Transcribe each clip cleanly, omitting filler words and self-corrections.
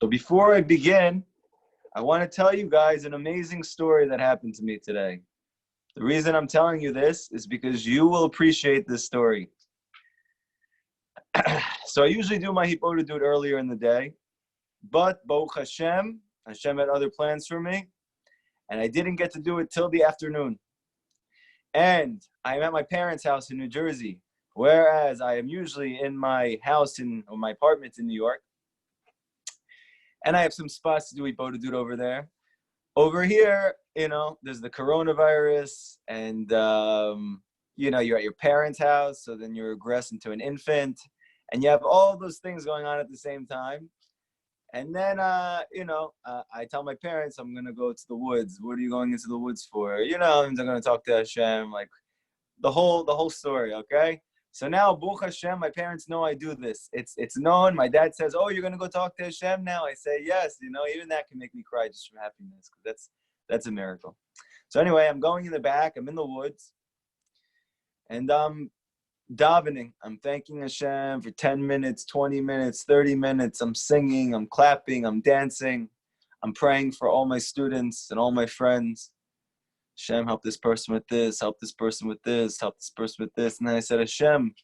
So before I begin, I want to tell you guys an amazing story that happened to me today. The reason I'm telling you this is because you will appreciate this story. So I usually do my Hipodadut earlier in the day, but Baruch Hashem, Hashem had other plans for me, and I didn't get to do it till the afternoon. And I'm at my parents' house in New Jersey, whereas I am usually in my house or my apartment in New York. And I have some spots to do Hipodadut over there. Over here, there's the coronavirus, and you're at your parents' house, so then you regress into an infant, and you have all those things going on at the same time. And then, I tell my parents I'm going to go to the woods. What are you going into the woods for? I'm going to talk to Hashem, like the whole story, okay? So now, Baruch Hashem, my parents know I do this. It's known. My dad says, oh, you're going to go talk to Hashem now? I say, yes. Even that can make me cry just from happiness, because that's a miracle. So anyway, I'm going in the back. I'm in the woods. And davening. I'm thanking Hashem for 10 minutes, 20 minutes, 30 minutes. I'm singing, I'm clapping, I'm dancing. I'm praying for all my students and all my friends. Hashem, help this person with this, help this person with this, help this person with this. And then I said, Hashem,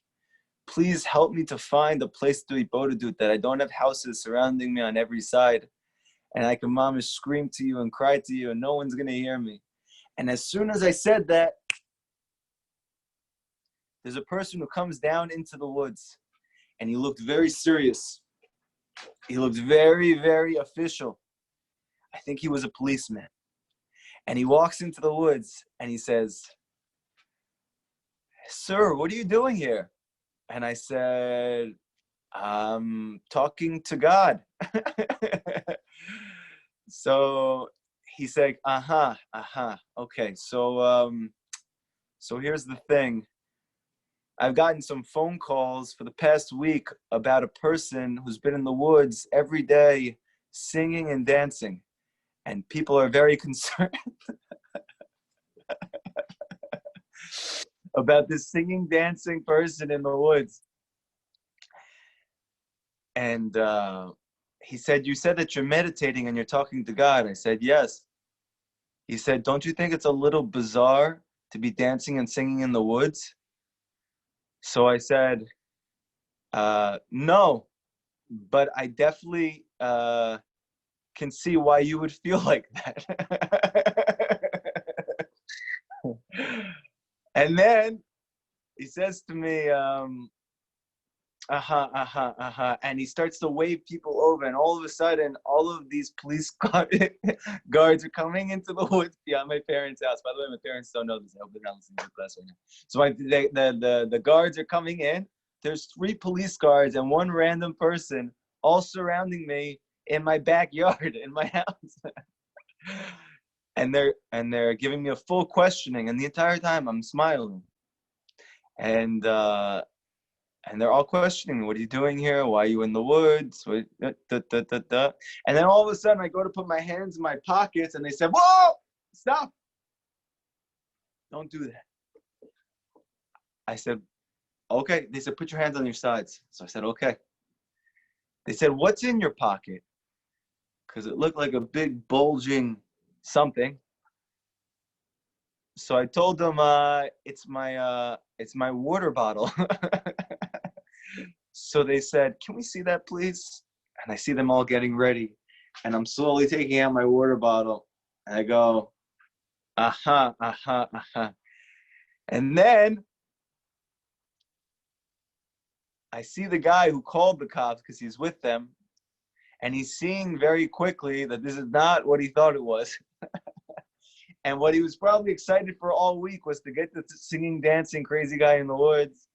please help me to find a place to do Hipodadut that I don't have houses surrounding me on every side. And I can mamish scream to you and cry to you and no one's going to hear me. And as soon as I said that, there's a person who comes down into the woods, and he looked very serious. He looked very, very official. I think he was a policeman. And he walks into the woods, and he says, sir, what are you doing here? And I said, I'm talking to God. So he said, okay, so here's the thing. I've gotten some phone calls for the past week about a person who's been in the woods every day singing and dancing. And people are very concerned about this singing, dancing person in the woods. And he said, you said that you're meditating and you're talking to God. I said, yes. He said, don't you think it's a little bizarre to be dancing and singing in the woods? So I said, no, but I definitely can see why you would feel like that. And then he says to me, and he starts to wave people over, and all of a sudden, all of these police guards are coming into the woods beyond my parents' house. By the way, my parents don't know this. I hope they're not listening to the class right now. So the guards are coming in. There's 3 police guards and 1 random person all surrounding me in my backyard, in my house. and they're giving me a full questioning, and the entire time I'm smiling. And they're all questioning me. What are you doing here? Why are you in the woods? And then all of a sudden, I go to put my hands in my pockets, and they said, whoa, stop. Don't do that. I said, okay. They said, put your hands on your sides. So I said, okay. They said, what's in your pocket? Because it looked like a big bulging something. So I told them, it's my water bottle. So they said, can we see that, please? And I see them all getting ready. And I'm slowly taking out my water bottle. And I go, And then I see the guy who called the cops because he's with them. And he's seeing very quickly that this is not what he thought it was. And what he was probably excited for all week was to get the singing, dancing, crazy guy in the woods.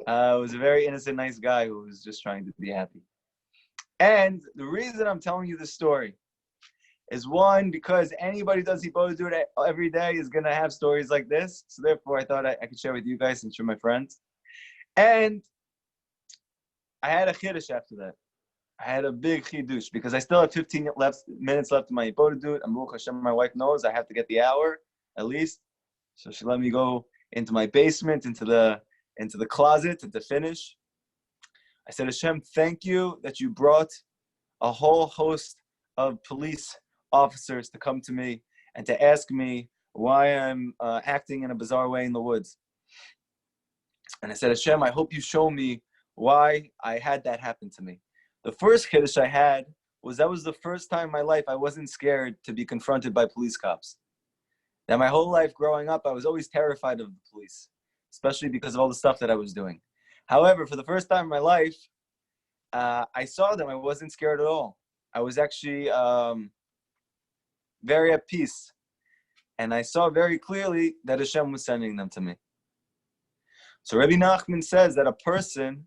Was a very innocent, nice guy who was just trying to be happy. And the reason I'm telling you this story is, one, because anybody who does Hipodadut every day is going to have stories like this. So therefore, I thought I could share with you guys since you're my friends. And I had a chiddush after that. I had a big chidush because I still have 15 minutes left in my Hipodadut. And Baruch Hashem, my wife knows I have to get the hour at least. So she let me go into my basement, into the closet to finish. I said, Hashem, thank you that you brought a whole host of police officers to come to me and to ask me why I'm acting in a bizarre way in the woods. And I said, Hashem, I hope you show me why I had that happen to me. The first Kiddush I had was that was the first time in my life I wasn't scared to be confronted by police cops. Now, my whole life growing up, I was always terrified of the police, especially because of all the stuff that I was doing. However, for the first time in my life, I saw them. I wasn't scared at all. I was actually very at peace. And I saw very clearly that Hashem was sending them to me. So Rabbi Nachman says that a person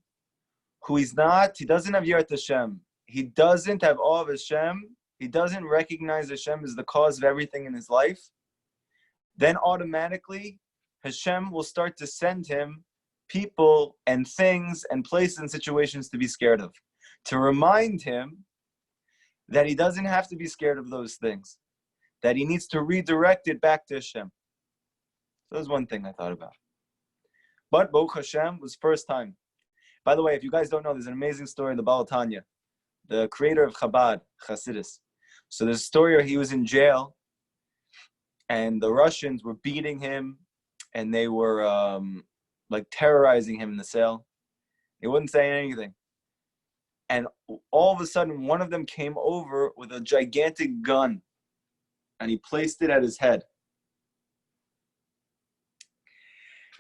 who he doesn't have Yirat Hashem, he doesn't have awe of Hashem, he doesn't recognize Hashem as the cause of everything in his life, then automatically Hashem will start to send him people and things and places and situations to be scared of, to remind him that he doesn't have to be scared of those things, that he needs to redirect it back to Hashem. So that was one thing I thought about. But Baruch Hashem was first time. By the way, if you guys don't know, there's an amazing story in the Baal Tanya, the creator of Chabad, Hasidus. So there's a story where he was in jail and the Russians were beating him and they were like terrorizing him in the cell. He wouldn't say anything. And all of a sudden, one of them came over with a gigantic gun and he placed it at his head.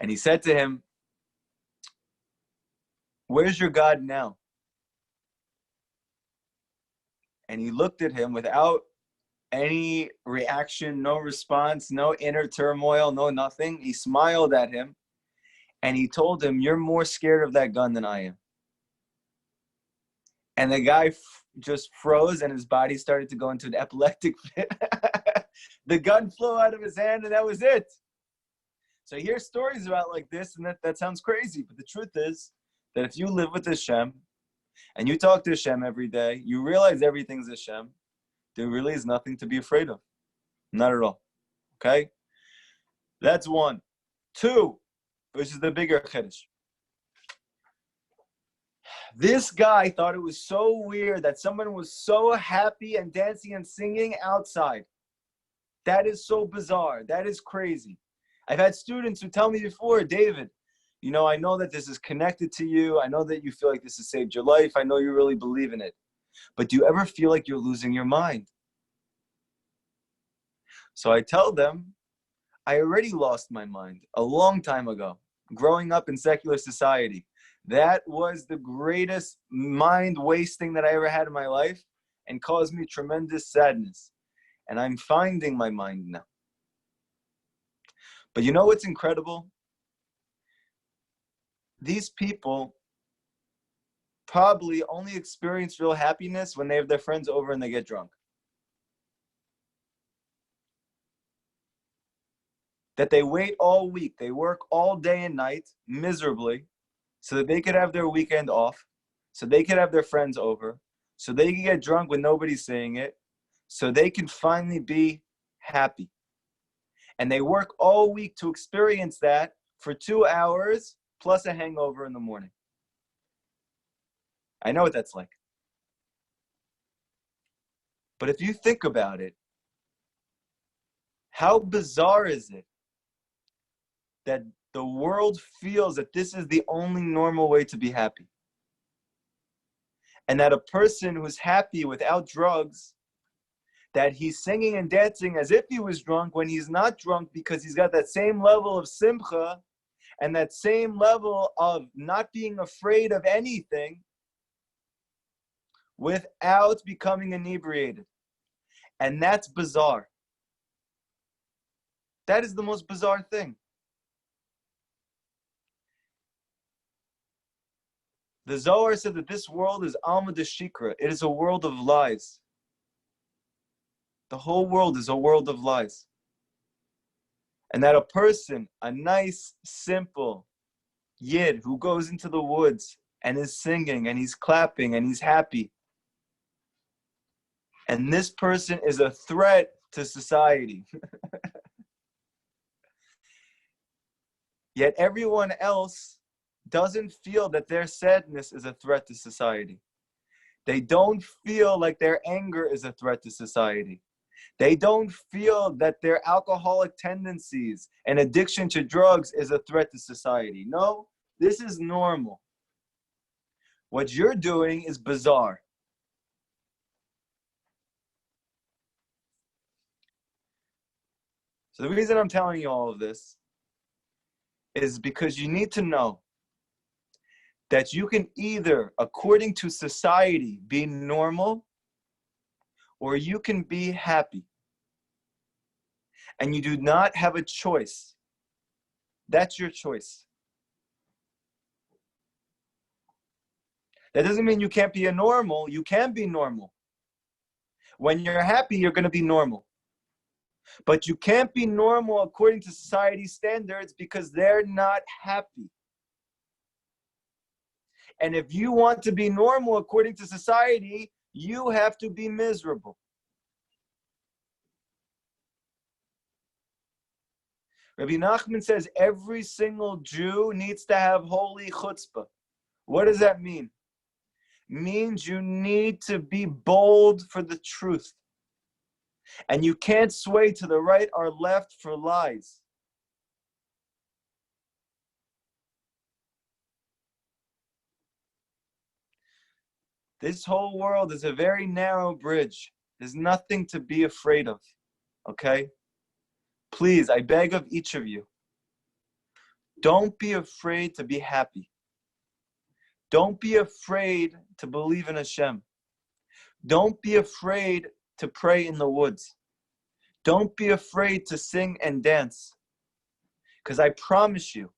And he said to him, "Where's your God now?" And he looked at him without any reaction, no response, no inner turmoil, no nothing. He smiled at him and he told him, "You're more scared of that gun than I am." And the guy just froze and his body started to go into an epileptic fit. The gun flew out of his hand and that was it. So I hear stories about like this and that sounds crazy. But the truth is that if you live with Hashem and you talk to Hashem every day, you realize everything's Hashem, there really is nothing to be afraid of. Not at all. Okay? That's one. Two, which is the bigger chiddush. This guy thought it was so weird that someone was so happy and dancing and singing outside. That is so bizarre. That is crazy. I've had students who tell me before, David, you know, I know that this is connected to you. I know that you feel like this has saved your life. I know you really believe in it. But do you ever feel like you're losing your mind? So I tell them, I already lost my mind a long time ago, growing up in secular society. That was the greatest mind wasting that I ever had in my life and caused me tremendous sadness. And I'm finding my mind now. But you know what's incredible? These people probably only experience real happiness when they have their friends over and they get drunk. That they wait all week, they work all day and night miserably so that they could have their weekend off, so they could have their friends over, so they can get drunk when nobody's saying it, so they can finally be happy. And they work all week to experience that for 2 hours plus a hangover in the morning. I know what that's like. But if you think about it, how bizarre is it that the world feels that this is the only normal way to be happy? And that a person who's happy without drugs, that he's singing and dancing as if he was drunk when he's not drunk because he's got that same level of simcha and that same level of not being afraid of anything without becoming inebriated. And that's bizarre. That is the most bizarre thing. The Zohar said that this world is Alma de Shikra. It is a world of lies. The whole world is a world of lies. And that a person, a nice, simple Yid who goes into the woods and is singing and he's clapping and he's happy. And this person is a threat to society. Yet everyone else doesn't feel that their sadness is a threat to society. They don't feel like their anger is a threat to society. They don't feel that their alcoholic tendencies and addiction to drugs is a threat to society. No, this is normal. What you're doing is bizarre. So the reason I'm telling you all of this is because you need to know that you can either, according to society, be normal, or you can be happy. And you do not have a choice. That's your choice. That doesn't mean you can't be a normal. You can be normal. When you're happy, you're going to be normal. But you can't be normal according to society's standards because they're not happy. And if you want to be normal according to society, you have to be miserable. Rabbi Nachman says every single Jew needs to have holy chutzpah. What does that mean? Means you need to be bold for the truth. And you can't sway to the right or left for lies. This whole world is a very narrow bridge. There's nothing to be afraid of. Okay? Please, I beg of each of you, don't be afraid to be happy. Don't be afraid to believe in Hashem. Don't be afraid to pray in the woods. Don't be afraid to sing and dance. Because I promise you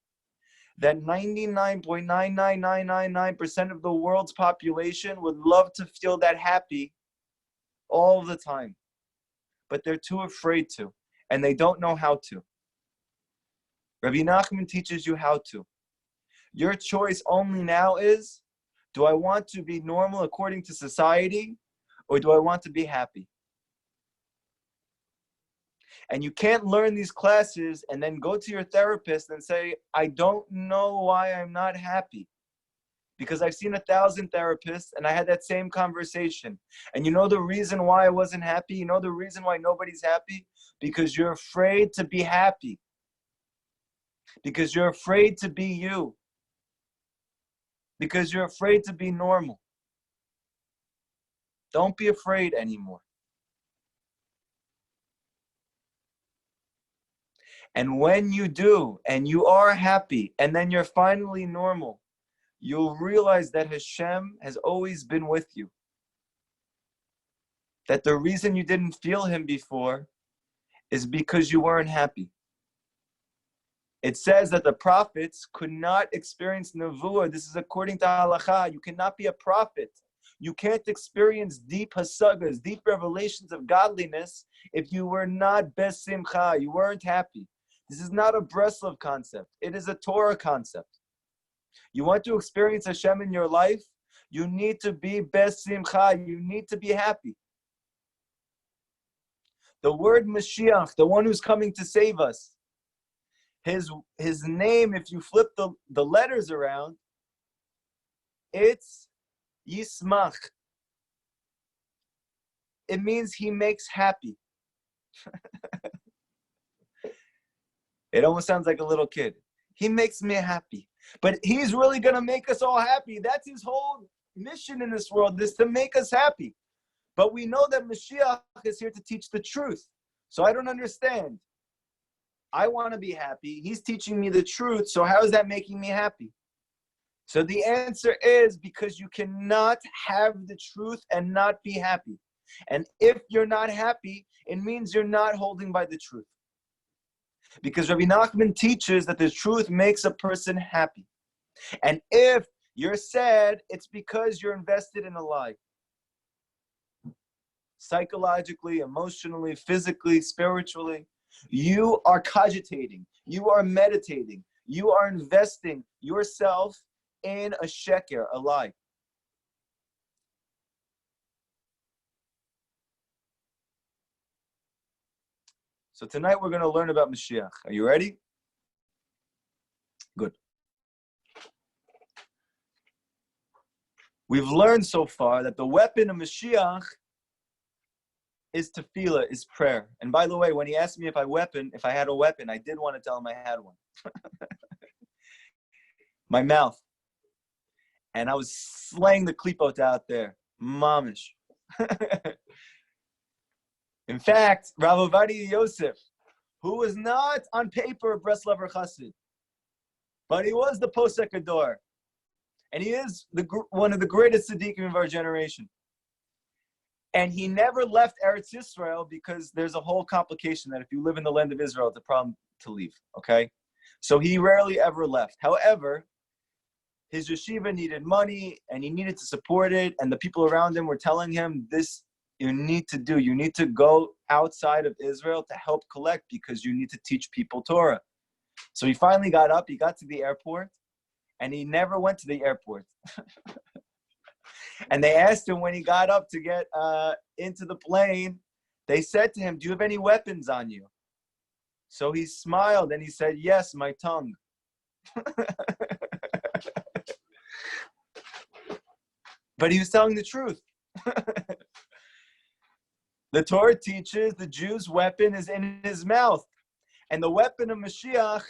that 99.99999% of the world's population would love to feel that happy all the time. But they're too afraid to. And they don't know how to. Rabbi Nachman teaches you how to. Your choice only now is, do I want to be normal according to society, or do I want to be happy? And you can't learn these classes and then go to your therapist and say, I don't know why I'm not happy. Because I've seen 1,000 therapists and I had that same conversation. And you know the reason why I wasn't happy? You know the reason why nobody's happy? Because you're afraid to be happy. Because you're afraid to be you. Because you're afraid to be normal. Don't be afraid anymore. And when you do, and you are happy, and then you're finally normal, you'll realize that Hashem has always been with you. That the reason you didn't feel Him before is because you weren't happy. It says that the prophets could not experience nevuah. This is according to halakha. You cannot be a prophet. You can't experience deep hasagas, deep revelations of godliness if you were not bes simcha. You weren't happy. This is not a Breslov concept. It is a Torah concept. You want to experience Hashem in your life? You need to be bes simcha. You need to be happy. The word Mashiach, the one who's coming to save us, his name, if you flip the letters around, it's Yismach. It means he makes happy. It almost sounds like a little kid. He makes me happy. But he's really going to make us all happy. That's his whole mission in this world, is to make us happy. But we know that Mashiach is here to teach the truth. So I don't understand. I want to be happy. He's teaching me the truth. So how is that making me happy? So the answer is because you cannot have the truth and not be happy. And if you're not happy, it means you're not holding by the truth. Because Rabbi Nachman teaches that the truth makes a person happy. And if you're sad, it's because you're invested in a lie. Psychologically, emotionally, physically, spiritually. You are cogitating. You are meditating. You are investing yourself in a sheker, a lie. So tonight we're going to learn about Mashiach. Are you ready? Good. We've learned so far that the weapon of Mashiach is tefillah, is prayer. And by the way, when he asked me if I had a weapon, I did want to tell him I had one. My mouth. And I was slaying the klipot out there. Mamish. In fact, Rav Ovadia Yosef, who was not on paper a Breslover Chassid, but he was the Posek Ador. And he is one of the greatest tzaddikim of our generation. And he never left Eretz Yisrael because there's a whole complication that if you live in the land of Israel, it's a problem to leave, okay? So he rarely ever left. However, his yeshiva needed money and he needed to support it. And the people around him were telling him, this you need to do. You need to go outside of Israel to help collect because you need to teach people Torah. So he finally got up, he got to the airport, and he never went to the airport. And they asked him when he got up to get into the plane, they said to him, do you have any weapons on you? So he smiled and he said, yes, my tongue. But he was telling the truth. The Torah teaches the Jew's weapon is in his mouth. And the weapon of Mashiach,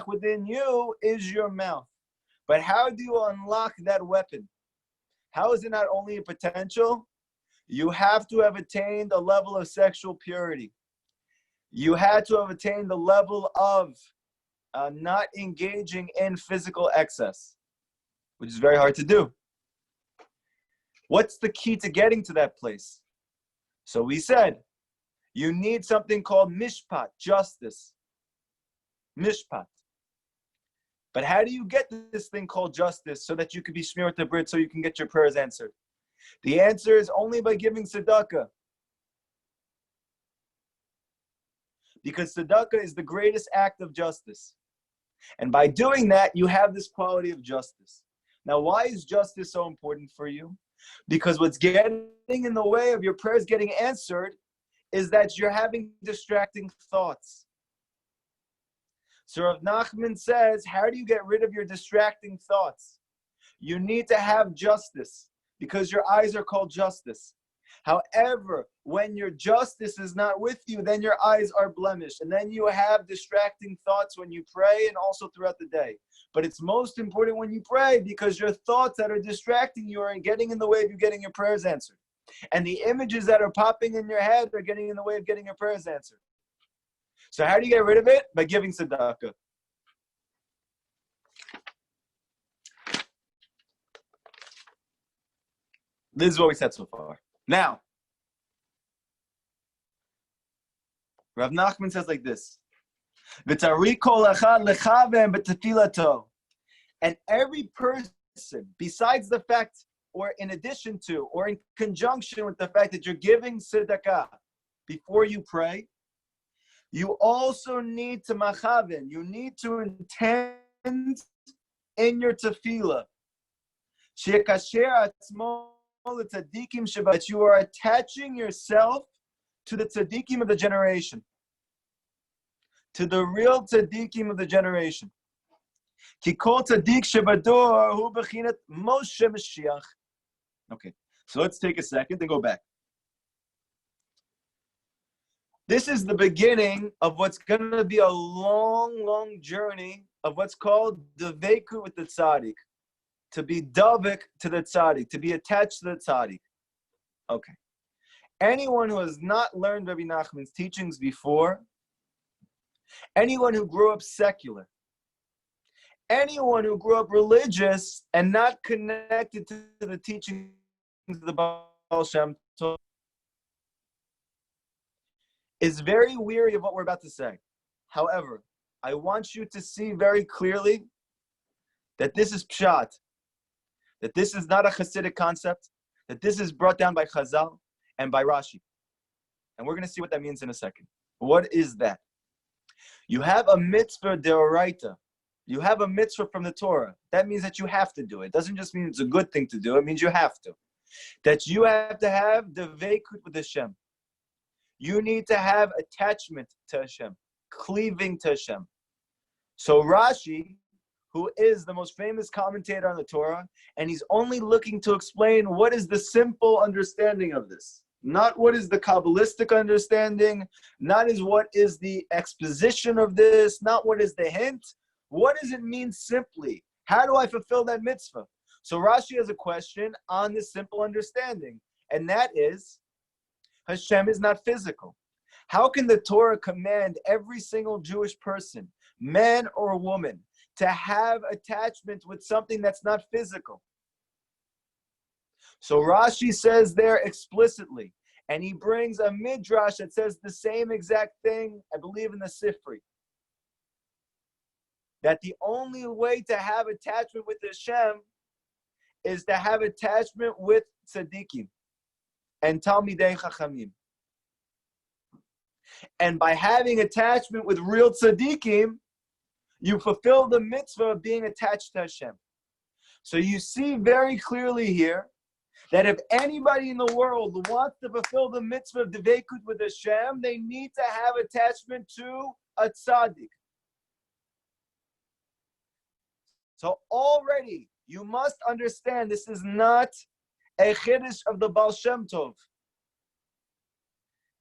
within you is your mouth. But how do you unlock that weapon? How is it not only a potential? You have to have attained a level of sexual purity. You had to have attained the level of not engaging in physical excess, which is very hard to do. What's the key to getting to that place? So we said, you need something called mishpat, justice. Mishpat. But how do you get this thing called justice so that you can be shmir with the Brit, so you can get your prayers answered? The answer is only by giving tzedakah. Because tzedakah is the greatest act of justice. And by doing that, you have this quality of justice. Now, why is justice so important for you? Because what's getting in the way of your prayers getting answered is that you're having distracting thoughts. So Rav Nachman says, how do you get rid of your distracting thoughts? You need to have justice because your eyes are called justice. However, when your justice is not with you, then your eyes are blemished. And then you have distracting thoughts when you pray and also throughout the day. But it's most important when you pray because your thoughts that are distracting you are getting in the way of you getting your prayers answered. And the images that are popping in your head are getting in the way of getting your prayers answered. So how do you get rid of it? By giving tzedakah. This is what we said so far. Now, Rav Nachman says like this. And every person, besides the fact, or in addition to, or in conjunction with the fact that you're giving tzedakah before you pray, you also need to machaven. You need to intend in your tefillah that you are attaching yourself to the tzaddikim of the generation, to the real tzaddikim of the generation. Okay, so let's take a second and go back. This is the beginning of what's going to be a long, long journey of what's called Deveku with the tzaddik. To be davik to the tzaddik, to be attached to the tzaddik. Okay. Anyone who has not learned Rabbi Nachman's teachings before, anyone who grew up secular, anyone who grew up religious and not connected to the teachings of the Baal Shem Tov, is very weary of what we're about to say. However, I want you to see very clearly that this is pshat, that this is not a Hasidic concept, that this is brought down by Chazal and by Rashi. And we're going to see what that means in a second. What is that? You have a mitzvah deoraita. You have a mitzvah from the Torah. That means that you have to do it. It doesn't just mean it's a good thing to do. It means you have to. That you have to have the veikut with Hashem. You need to have attachment to Hashem, cleaving to Hashem. So Rashi, who is the most famous commentator on the Torah, and he's only looking to explain what is the simple understanding of this. Not what is the Kabbalistic understanding, not is what is the exposition of this, not what is the hint. What does it mean simply? How do I fulfill that mitzvah? So Rashi has a question on this simple understanding, and that is, Hashem is not physical. How can the Torah command every single Jewish person, man or woman, to have attachment with something that's not physical? So Rashi says there explicitly, and he brings a midrash that says the same exact thing, I believe in the Sifri, that the only way to have attachment with Hashem is to have attachment with tzaddikim and talmidei chachamim. And by having attachment with real tzaddikim, you fulfill the mitzvah of being attached to Hashem. So you see very clearly here that if anybody in the world wants to fulfill the mitzvah of devekut with Hashem, they need to have attachment to a tzaddik. So already, you must understand this is not a chiddush of the Baal Shem Tov.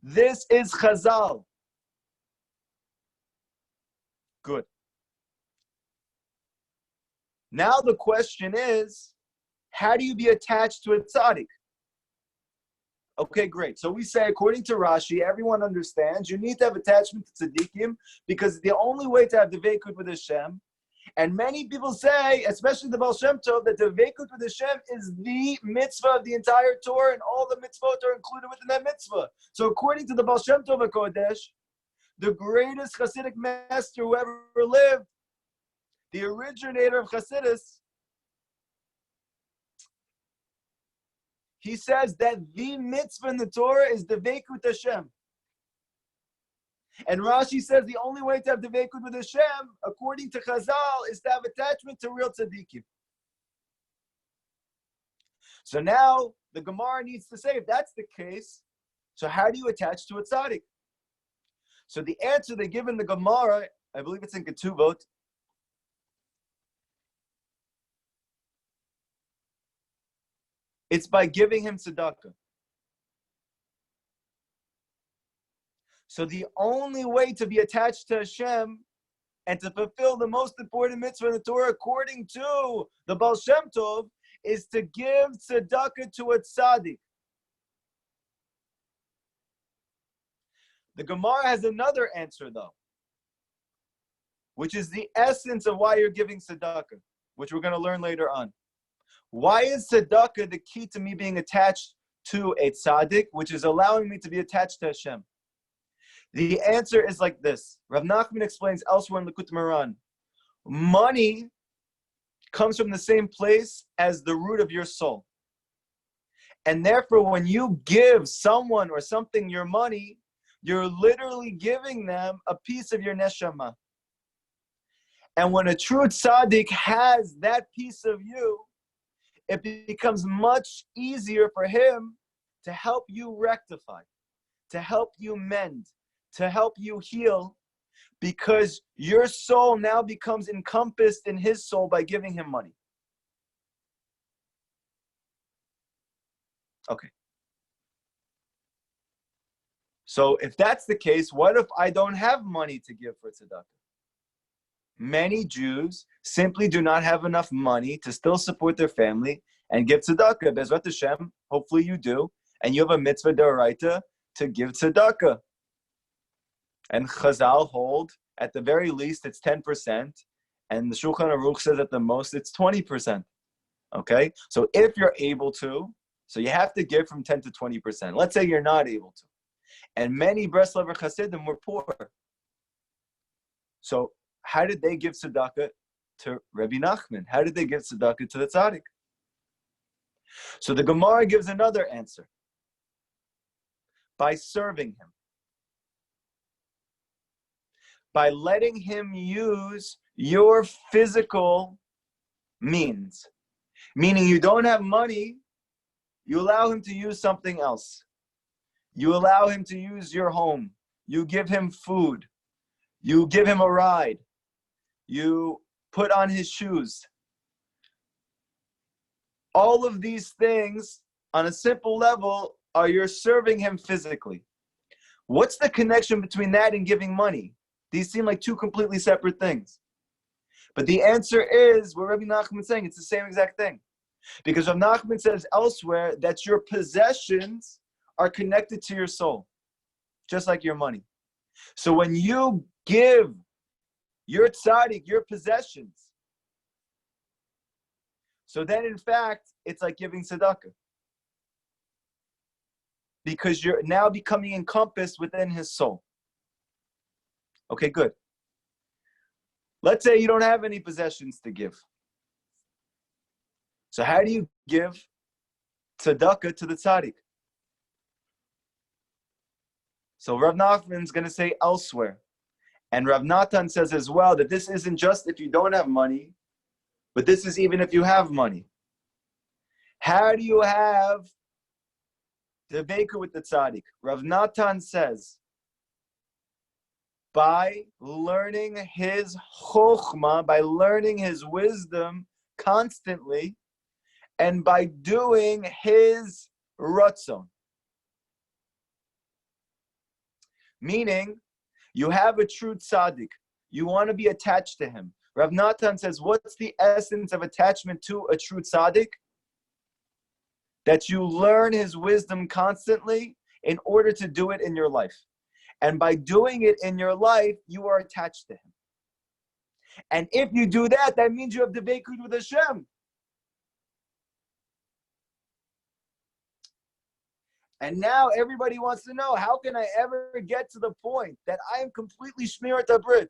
This is Chazal. Good. Now the question is, how do you be attached to a tzaddik? Okay, great. So we say, according to Rashi, everyone understands you need to have attachment to tzaddikim because the only way to have the devekut with Hashem. And many people say, especially the Baal Shem Tov, that the devekut with Hashem is the mitzvah of the entire Torah, and all the mitzvot are included within that mitzvah. So according to the Baal Shem Tov HaKodesh, the greatest Hasidic master who ever lived, the originator of Hasidus, he says that the mitzvah in the Torah is devekut Hashem. And Rashi says the only way to have devekut with Hashem, according to Chazal, is to have attachment to real tzaddikim. So now the Gemara needs to say, if that's the case, so how do you attach to a tzaddik? So the answer they give in the Gemara, I believe it's in Ketuvot, it's by giving him tzedakah. So the only way to be attached to Hashem and to fulfill the most important mitzvah in the Torah, according to the Baal Shem Tov, is to give tzedakah to a tzaddik. The Gemara has another answer, though, which is the essence of why you're giving tzedakah, which we're going to learn later on. Why is tzedakah the key to me being attached to a tzaddik, which is allowing me to be attached to Hashem? The answer is like this. Rav Nachman explains elsewhere in Likutey Moharan. Money comes from the same place as the root of your soul. And therefore, when you give someone or something your money, you're literally giving them a piece of your neshama. And when a true tzaddik has that piece of you, it becomes much easier for him to help you rectify, to help you mend, to help you heal, because your soul now becomes encompassed in his soul by giving him money. Okay. So if that's the case, what if I don't have money to give for tzedakah? Many Jews simply do not have enough money to still support their family and give tzedakah. Bezrat Hashem, hopefully you do, and you have a mitzvah d'oraita to give tzedakah. And Chazal hold, at the very least, it's 10%, and the Shulchan Aruch says at the most, it's 20%. Okay? So if you're able to, so you have to give from 10 to 20%. Let's say you're not able to. And many Breslover Hasidim were poor. So how did they give tzedakah to Rabbi Nachman? How did they give tzedakah to the tzaddik? So the Gemara gives another answer. By serving him. By letting him use your physical means. Meaning you don't have money, you allow him to use something else. You allow him to use your home. You give him food. You give him a ride. You put on his shoes. All of these things, on a simple level, are you're serving him physically. What's the connection between that and giving money? These seem like two completely separate things. But the answer is what Rabbi Nachman is saying. It's the same exact thing. Because Rabbi Nachman says elsewhere that your possessions are connected to your soul, just like your money. So when you give your tzaddik your possessions, so then in fact, it's like giving tzedakah. Because you're now becoming encompassed within his soul. Okay, good. Let's say you don't have any possessions to give. So how do you give tzedakah to the tzaddik? So Rav Nachman is going to say elsewhere. And Rav Natan says as well that this isn't just if you don't have money, but this is even if you have money. How do you have the baker with the tzaddik? Rav Natan says, by learning his chokhmah, by learning his wisdom constantly, and by doing his ratzon. Meaning, you have a true tzaddik. You want to be attached to him. Rav Natan says, what's the essence of attachment to a true tzaddik? That you learn his wisdom constantly in order to do it in your life. And by doing it in your life, you are attached to him. And if you do that, that means you have the Dveikud with Hashem. And now everybody wants to know, how can I ever get to the point that I am completely shmirat habrit,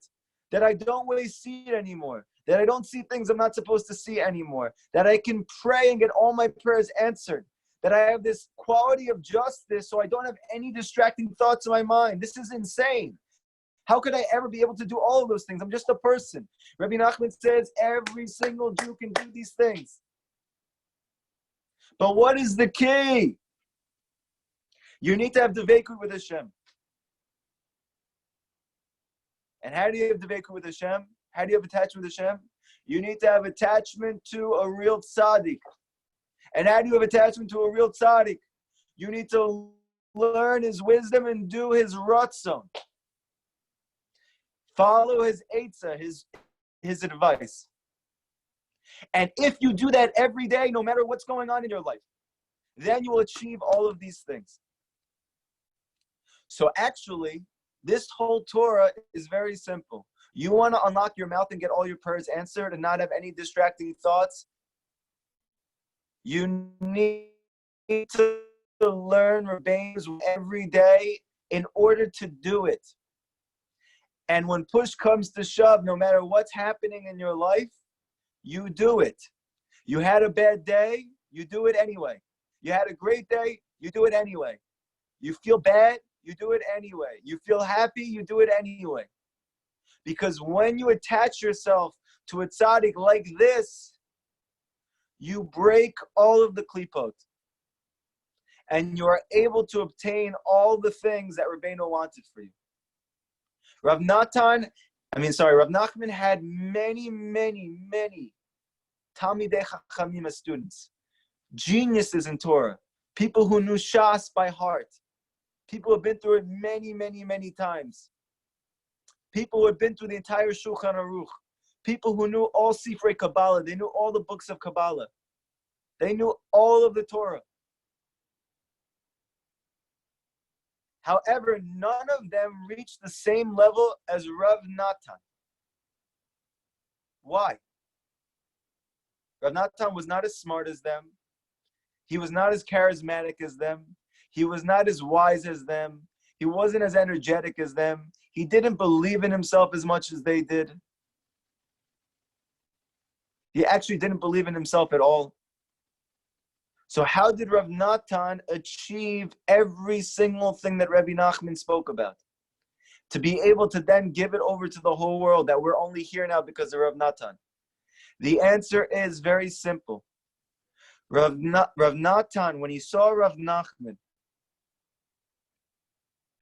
that I don't really see it anymore, that I don't see things I'm not supposed to see anymore, that I can pray and get all my prayers answered, that I have this quality of justice so I don't have any distracting thoughts in my mind. This is insane. How could I ever be able to do all of those things? I'm just a person. Rabbi Nachman says every single Jew can do these things. But what is the key? You need to have Dveikud with Hashem. And how do you have Dveikud with Hashem? How do you have attachment with Hashem? You need to have attachment to a real tzaddik. And how do you have attachment to a real tzaddik? You need to learn his wisdom and do his ratzon. Follow his eitzah, his advice. And if you do that every day, no matter what's going on in your life, then you will achieve all of these things. So actually, this whole Torah is very simple. You want to unlock your mouth and get all your prayers answered and not have any distracting thoughts? You need to learn Rebbeinu every day in order to do it. And when push comes to shove, no matter what's happening in your life, you do it. You had a bad day, you do it anyway. You had a great day, you do it anyway. You feel bad, you do it anyway. You feel happy, you do it anyway. Because when you attach yourself to a tzaddik like this, you break all of the klipot. And you are able to obtain all the things that Rabbeinu wanted for you. Rav Nachman had many Talmidei Chachamim as students. Geniuses in Torah. People who knew Shas by heart. People who have been through it many times. People who had been through the entire Shulchan Aruch. People who knew all Sifrei Kabbalah. They knew all the books of Kabbalah. They knew all of the Torah. However, none of them reached the same level as Rav Natan. Why? Rav Natan was not as smart as them. He was not as charismatic as them. He was not as wise as them. He wasn't as energetic as them. He didn't believe in himself as much as they did. He actually didn't believe in himself at all. So how did Rav Natan achieve every single thing that Rabbi Nachman spoke about? To be able to then give it over to the whole world, that we're only here now because of Rav Natan. The answer is very simple. Rav Natan, when he saw Rav Nachman,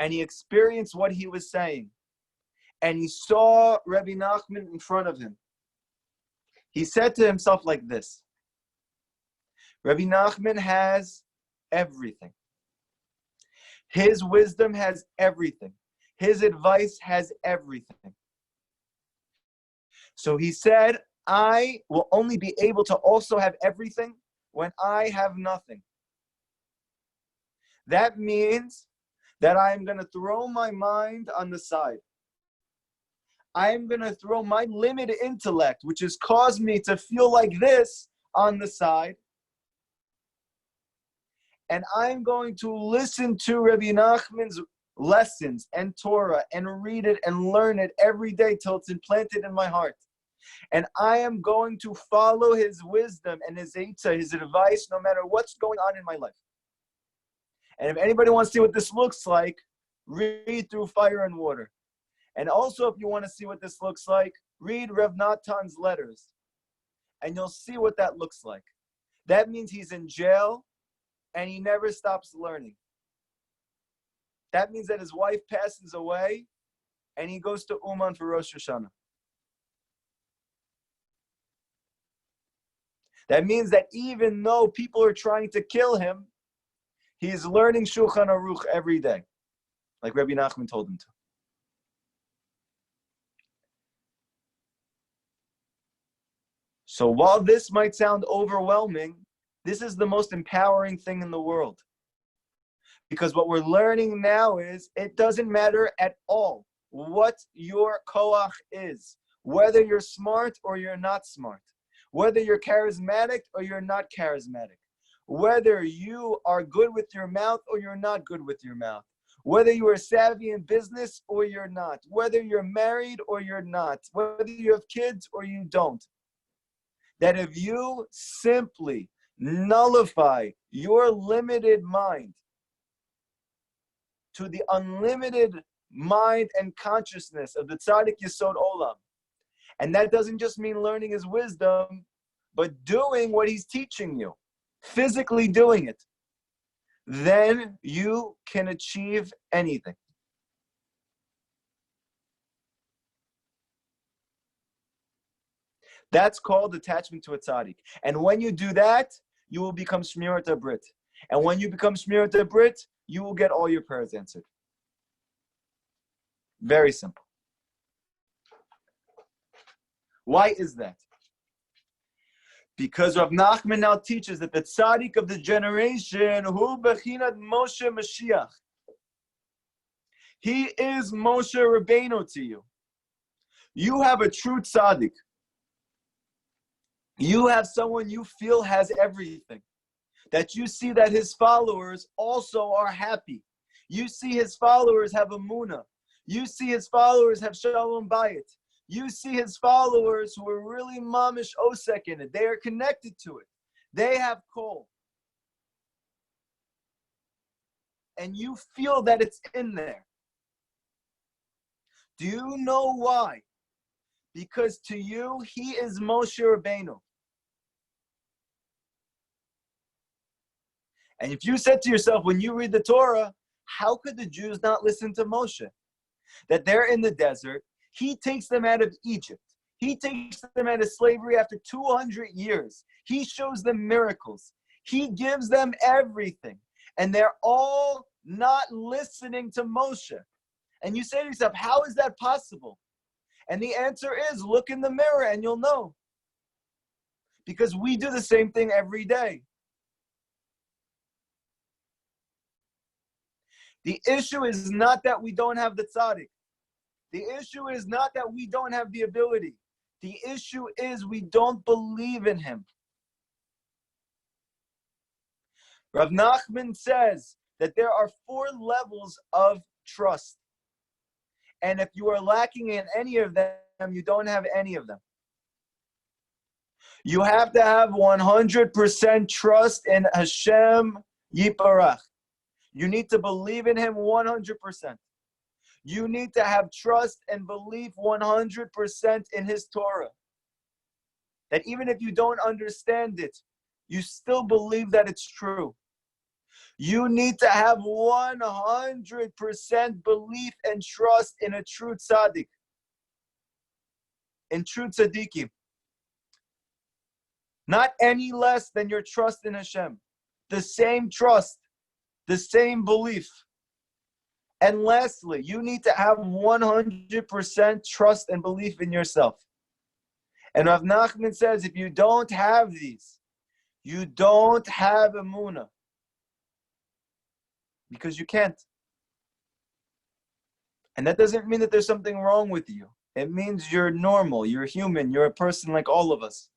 and he experienced what he was saying, and he saw Rabbi Nachman in front of him, He said to himself like this: Rabbi Nachman has everything. His wisdom has everything. His advice has everything. So he said, I will only be able to also have everything when I have nothing. That means that I'm going to throw my mind on the side. I'm going to throw my limited intellect, which has caused me to feel like this, on the side. And I'm going to listen to Rabbi Nachman's lessons and Torah and read it and learn it every day till it's implanted in my heart. And I am going to follow his wisdom and his eitzah, his advice, no matter what's going on in my life. And if anybody wants to see what this looks like, read through Fire and Water. And also, if you want to see what this looks like, read Rav Natan's letters. And you'll see what that looks like. That means he's in jail and he never stops learning. That means that his wife passes away and he goes to Uman for Rosh Hashanah. That means that even though people are trying to kill him, he is learning Shulchan Aruch every day, like Rabbi Nachman told him to. So while this might sound overwhelming, this is the most empowering thing in the world. Because what we're learning now is it doesn't matter at all what your koach is, whether you're smart or you're not smart, whether you're charismatic or you're not charismatic, whether you are good with your mouth or you're not good with your mouth, whether you are savvy in business or you're not, whether you're married or you're not, whether you have kids or you don't, that if you simply nullify your limited mind to the unlimited mind and consciousness of the Tzaddik Yesod Olam, and that doesn't just mean learning his wisdom, but doing what he's teaching you, physically doing it, then you can achieve anything. That's called attachment to a tzaddik. And when you do that, you will become Shmirat HaBrit. And when you become Shmirat HaBrit, you will get all your prayers answered. Very simple. Why is that? Because Rav Nachman now teaches that the tzaddik of the generation, hu bechinat Moshe Mashiach. He is Moshe Rabbeinu to you. You have a true tzaddik. You have someone you feel has everything. That you see that his followers also are happy. You see his followers have emunah. You see his followers have shalom bayit. You see his followers who are really mamish osek in it. They are connected to it. They have kol. And you feel that it's in there. Do you know why? Because to you, he is Moshe Rabbeinu. And if you said to yourself, when you read the Torah, how could the Jews not listen to Moshe? That they're in the desert. He takes them out of Egypt. He takes them out of slavery after 200 years. He shows them miracles. He gives them everything. And they're all not listening to Moshe. And you say to yourself, how is that possible? And the answer is, look in the mirror and you'll know. Because we do the same thing every day. The issue is not that we don't have the tzaddik. The issue is not that we don't have the ability. The issue is we don't believe in him. Rav Nachman says that there are 4 levels of trust. And if you are lacking in any of them, you don't have any of them. You have to have 100% trust in Hashem Yiparach. You need to believe in him 100%. You need to have trust and belief 100% in his Torah. That even if you don't understand it, you still believe that it's true. You need to have 100% belief and trust in a true tzaddik, in true tzaddikim. Not any less than your trust in Hashem. The same trust, the same belief. And lastly, you need to have 100% trust and belief in yourself. And Rav Nachman says, if you don't have these, you don't have emunah. Because you can't. And that doesn't mean that there's something wrong with you. It means you're normal, you're human, you're a person like all of us.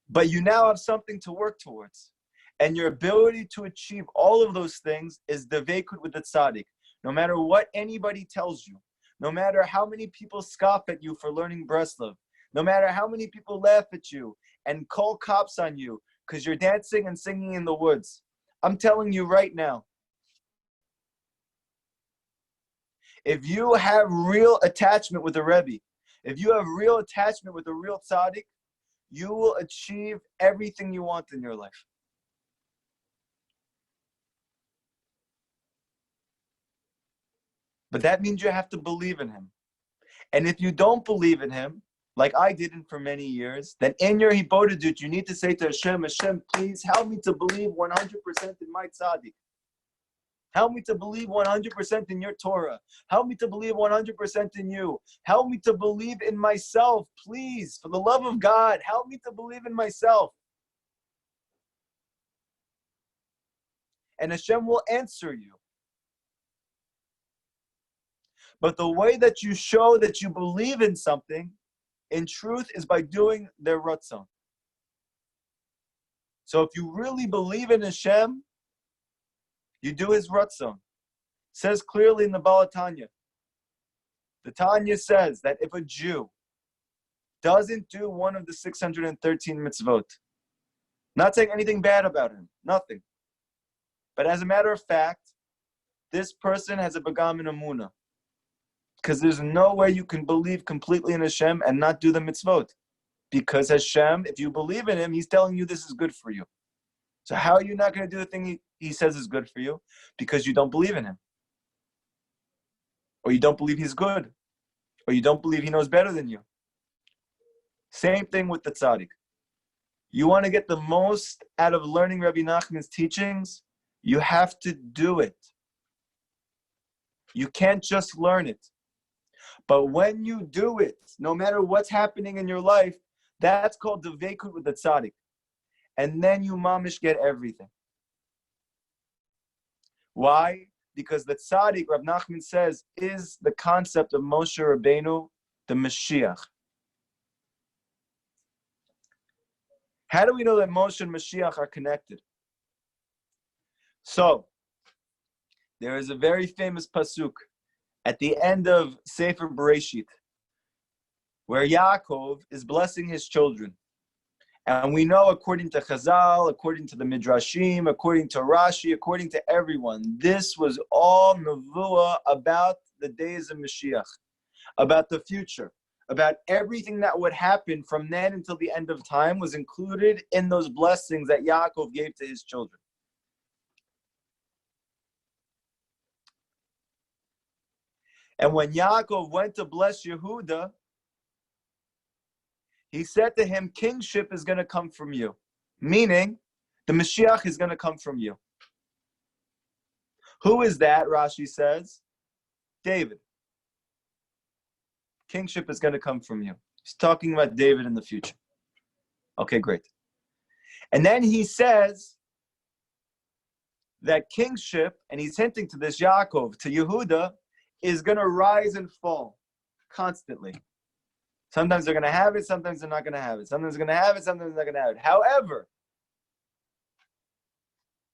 But you now have something to work towards. And your ability to achieve all of those things is the veikut with the tzaddik. No matter what anybody tells you, no matter how many people scoff at you for learning Breslov, no matter how many people laugh at you and call cops on you because you're dancing and singing in the woods, I'm telling you right now, if you have real attachment with the Rabbi, if you have real attachment with the real tzaddik, you will achieve everything you want in your life. But that means you have to believe in him. And if you don't believe in him, like I didn't for many years, then in your hibodedut, you need to say to Hashem, Hashem, please help me to believe 100% in my tzaddik. Help me to believe 100% in your Torah. Help me to believe 100% in you. Help me to believe in myself, please. For the love of God, help me to believe in myself. And Hashem will answer you. But the way that you show that you believe in something, in truth, is by doing their ratzon. So if you really believe in Hashem, you do his ratzon. It says clearly in the Balatanya. The Tanya says that if a Jew doesn't do one of the 613 mitzvot, not saying anything bad about him, nothing. But as a matter of fact, this person has a begam in Amunah. Because there's no way you can believe completely in Hashem and not do the mitzvot. Because Hashem, if you believe in him, he's telling you this is good for you. So how are you not going to do the thing he says is good for you? Because you don't believe in him. Or you don't believe he's good. Or you don't believe he knows better than you. Same thing with the tzaddik. You want to get the most out of learning Rabbi Nachman's teachings, you have to do it. You can't just learn it. But when you do it, no matter what's happening in your life, that's called the veikut with the tzaddik. And then you mamish get everything. Why? Because the tzaddik, Rav Nachman says, is the concept of Moshe Rabbeinu, the Mashiach. How do we know that Moshe and Mashiach are connected? So, there is a very famous pasuk at the end of Sefer Bereshit, where Yaakov is blessing his children. And we know, according to Chazal, according to the Midrashim, according to Rashi, according to everyone, this was all nevuah about the days of Mashiach, about the future, about everything that would happen from then until the end of time was included in those blessings that Yaakov gave to his children. And when Yaakov went to bless Yehuda, he said to him, kingship is going to come from you. Meaning, the Mashiach is going to come from you. Who is that, Rashi says? David. Kingship is going to come from you. He's talking about David in the future. Okay, great. And then he says that kingship, and he's hinting to this Yaakov, to Yehuda, is going to rise and fall constantly. Sometimes they're going to have it, sometimes they're not going to have it. Sometimes they're going to have it, sometimes they're not going to have it. However,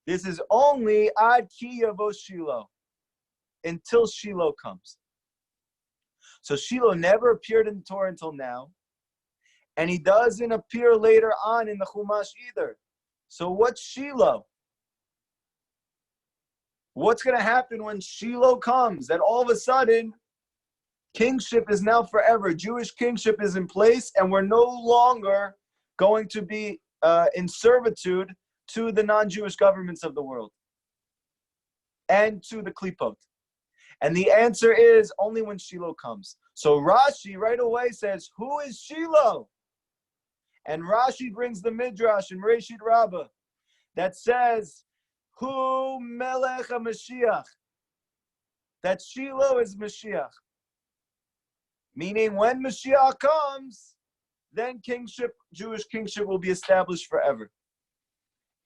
this is only ad ki yavo Shiloh, until Shiloh comes. So Shiloh never appeared in the Torah until now, and he doesn't appear later on in the Chumash either. So what's Shiloh? What's going to happen when Shiloh comes? That all of a sudden, kingship is now forever. Jewish kingship is in place, and we're no longer going to be in servitude to the non-Jewish governments of the world and to the klipot. And the answer is only when Shiloh comes. So Rashi right away says, who is Shiloh? And Rashi brings the Midrash in Reshit Rabbah that says, Hu Melech HaMashiach, that Shiloh is Mashiach. Meaning when Mashiach comes, then kingship, Jewish kingship will be established forever.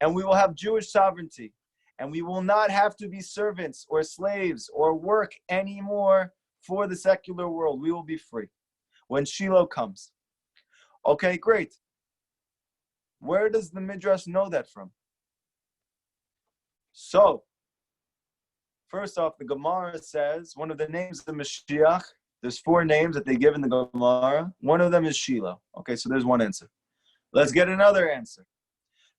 And we will have Jewish sovereignty. And we will not have to be servants or slaves or work anymore for the secular world. We will be free when Shiloh comes. Okay, great. Where does the Midrash know that from? So, first off, the Gemara says one of the names of Mashiach, there's 4 names that they give in the Gemara. One of them is Shiloh. Okay, so there's one answer. Let's get another answer.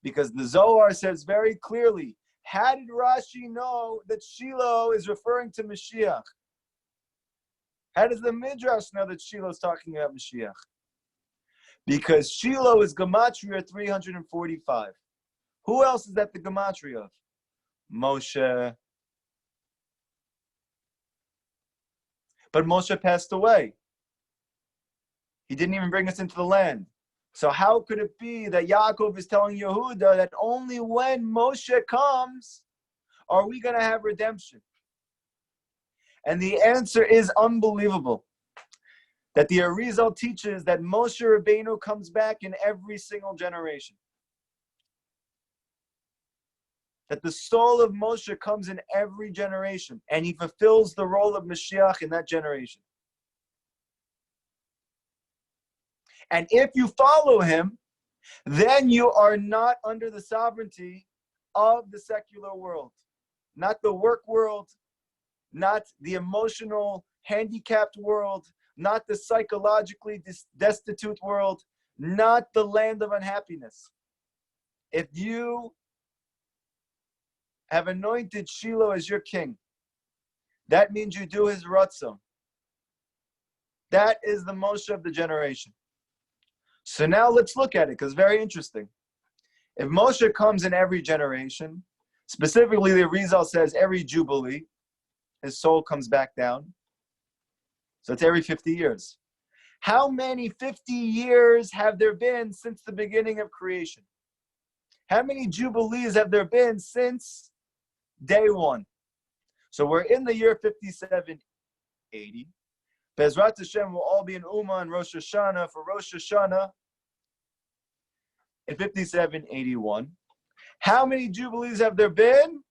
Because the Zohar says very clearly, how did Rashi know that Shiloh is referring to Mashiach? How does the Midrash know that Shiloh is talking about Mashiach? Because Shiloh is Gematria 345. Who else is that the Gematria of? Moshe. But Moshe passed away. He didn't even bring us into the land. So how could it be that Yaakov is telling Yehuda that only when Moshe comes are we going to have redemption? And the answer is unbelievable. That the Arizal teaches that Moshe Rabbeinu comes back in every single generation. That the soul of Moshe comes in every generation, and he fulfills the role of Mashiach in that generation. And if you follow him, then you are not under the sovereignty of the secular world. Not the work world, not the emotional handicapped world, not the psychologically destitute world, not the land of unhappiness. If you have anointed Shiloh as your king, that means you do his ratzon. That is the Moshe of the generation. So now let's look at it, because it's very interesting. If Moshe comes in every generation, specifically the Arizal says every Jubilee, his soul comes back down. So it's every 50 years. How many 50 years have there been since the beginning of creation? How many Jubilees have there been since day one? So we're in the year 5780. Bezrat Hashem will all be in Ummah and Rosh Hashanah for Rosh Hashanah in 5781. How many Jubilees have there been?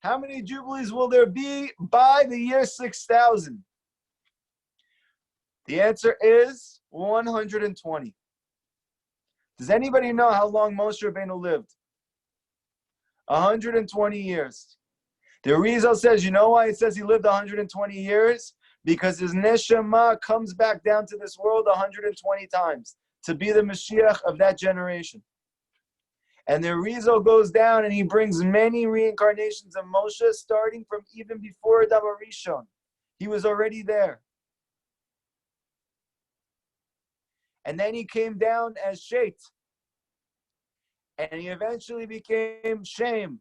How many Jubilees will there be by the year 6000? The answer is 120. Does anybody know how long Moshe Rabbeinu lived? 120 years. The Arizal says, you know why it says he lived 120 years? Because his neshama comes back down to this world 120 times to be the Mashiach of that generation. And the Arizal goes down and he brings many reincarnations of Moshe, starting from even before Adam Rishon. He was already there. And then he came down as Shet. And he eventually became Shem.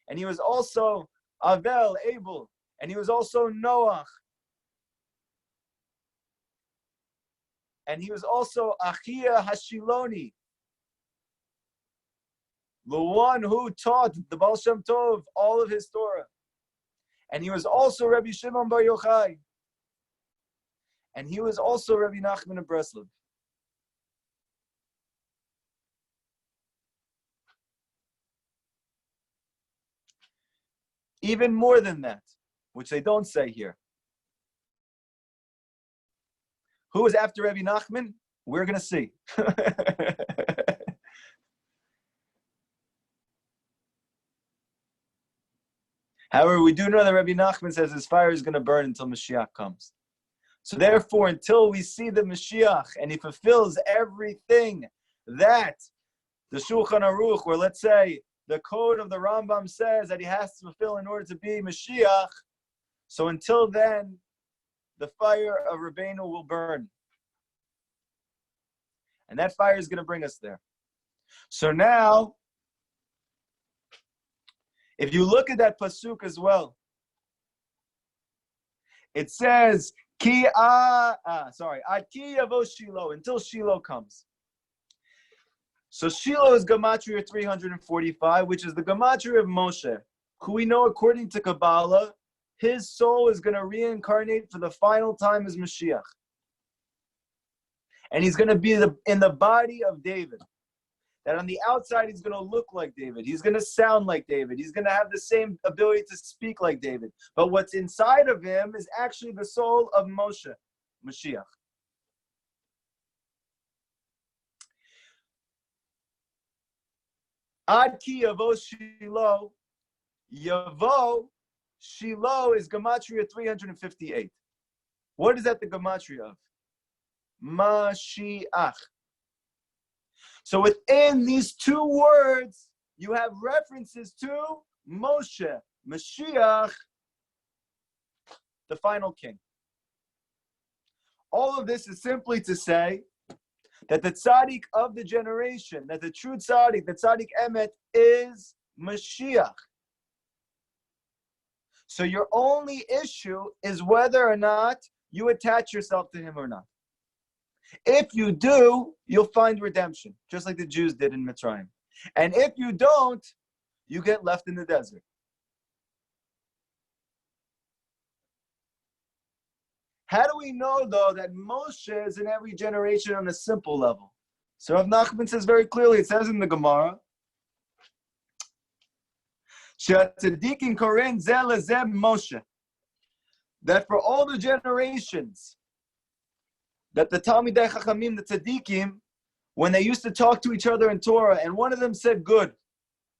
And he was also Avel, Abel. And he was also Noach. And he was also Achia Hashiloni, the one who taught the Baal Shem Tov all of his Torah. And he was also Rabbi Shimon Bar Yochai. And he was also Rabbi Nachman of Breslov. Even more than that, which they don't say here. Who was after Rabbi Nachman? We're going to see. However, we do know that Rabbi Nachman says his fire is going to burn until Mashiach comes. So therefore, until we see the Mashiach and he fulfills everything that the Shulchan Aruch, or let's say the code of the Rambam says that he has to fulfill in order to be Mashiach, so until then, the fire of Rabbeinu will burn. And that fire is going to bring us there. So now, if you look at that pasuk as well, It says, Ad ki yavo Shiloh, until Shiloh comes. So Shiloh is Gematria 345, which is the Gematria of Moshe, who we know according to Kabbalah, his soul is going to reincarnate for the final time as Mashiach. And he's going to be in the body of David. That on the outside, he's going to look like David. He's going to sound like David. He's going to have the same ability to speak like David. But what's inside of him is actually the soul of Moshe, Mashiach. Ad ki yavo Shiloh. Yavo, Shiloh is Gematria 358. What is that the Gematria of? Mashiach. So within these two words, you have references to Moshe, Mashiach, the final king. All of this is simply to say that the tzaddik of the generation, that the true tzaddik, the tzaddik emet, is Mashiach. So your only issue is whether or not you attach yourself to him or not. If you do, you'll find redemption, just like the Jews did in Mitzrayim. And if you don't, you get left in the desert. How do we know, though, that Moshe is in every generation on a simple level? So Rav Nachman says very clearly, it says in the Gemara, Moshe, that for all the generations, that the Talmidei Chachamim, the Tzaddikim, when they used to talk to each other in Torah, and one of them said good,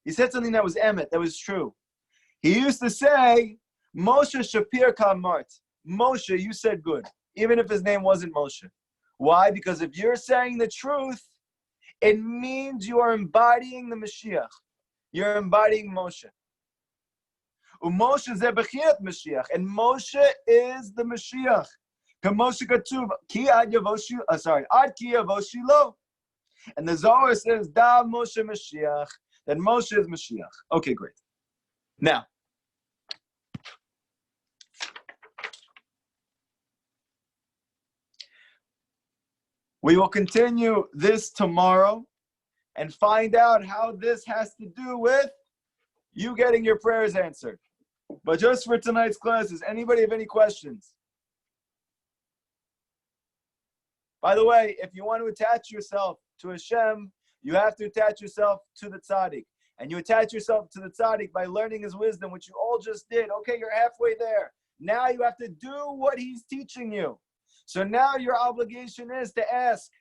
he said something that was emet, that was true. He used to say, Moshe Shapir Kamart, Moshe, you said good, even if his name wasn't Moshe. Why? Because if you're saying the truth, it means you are embodying the Mashiach. You're embodying Moshe. Moshe ze b'chiat Mashiach, and Moshe is the Mashiach. Moshe katuv ki ad yavo ad ki yavo Shiloh, and the Zohar says da Moshe Mashiach, that Moshe is Mashiach. Okay, great. Now, we will continue this tomorrow and find out how this has to do with you getting your prayers answered. But just for tonight's class, does anybody have any questions? By the way, if you want to attach yourself to Hashem, you have to attach yourself to the tzaddik. And you attach yourself to the tzaddik by learning his wisdom, which you all just did. Okay, you're halfway there. Now you have to do what he's teaching you. So now your obligation is to ask,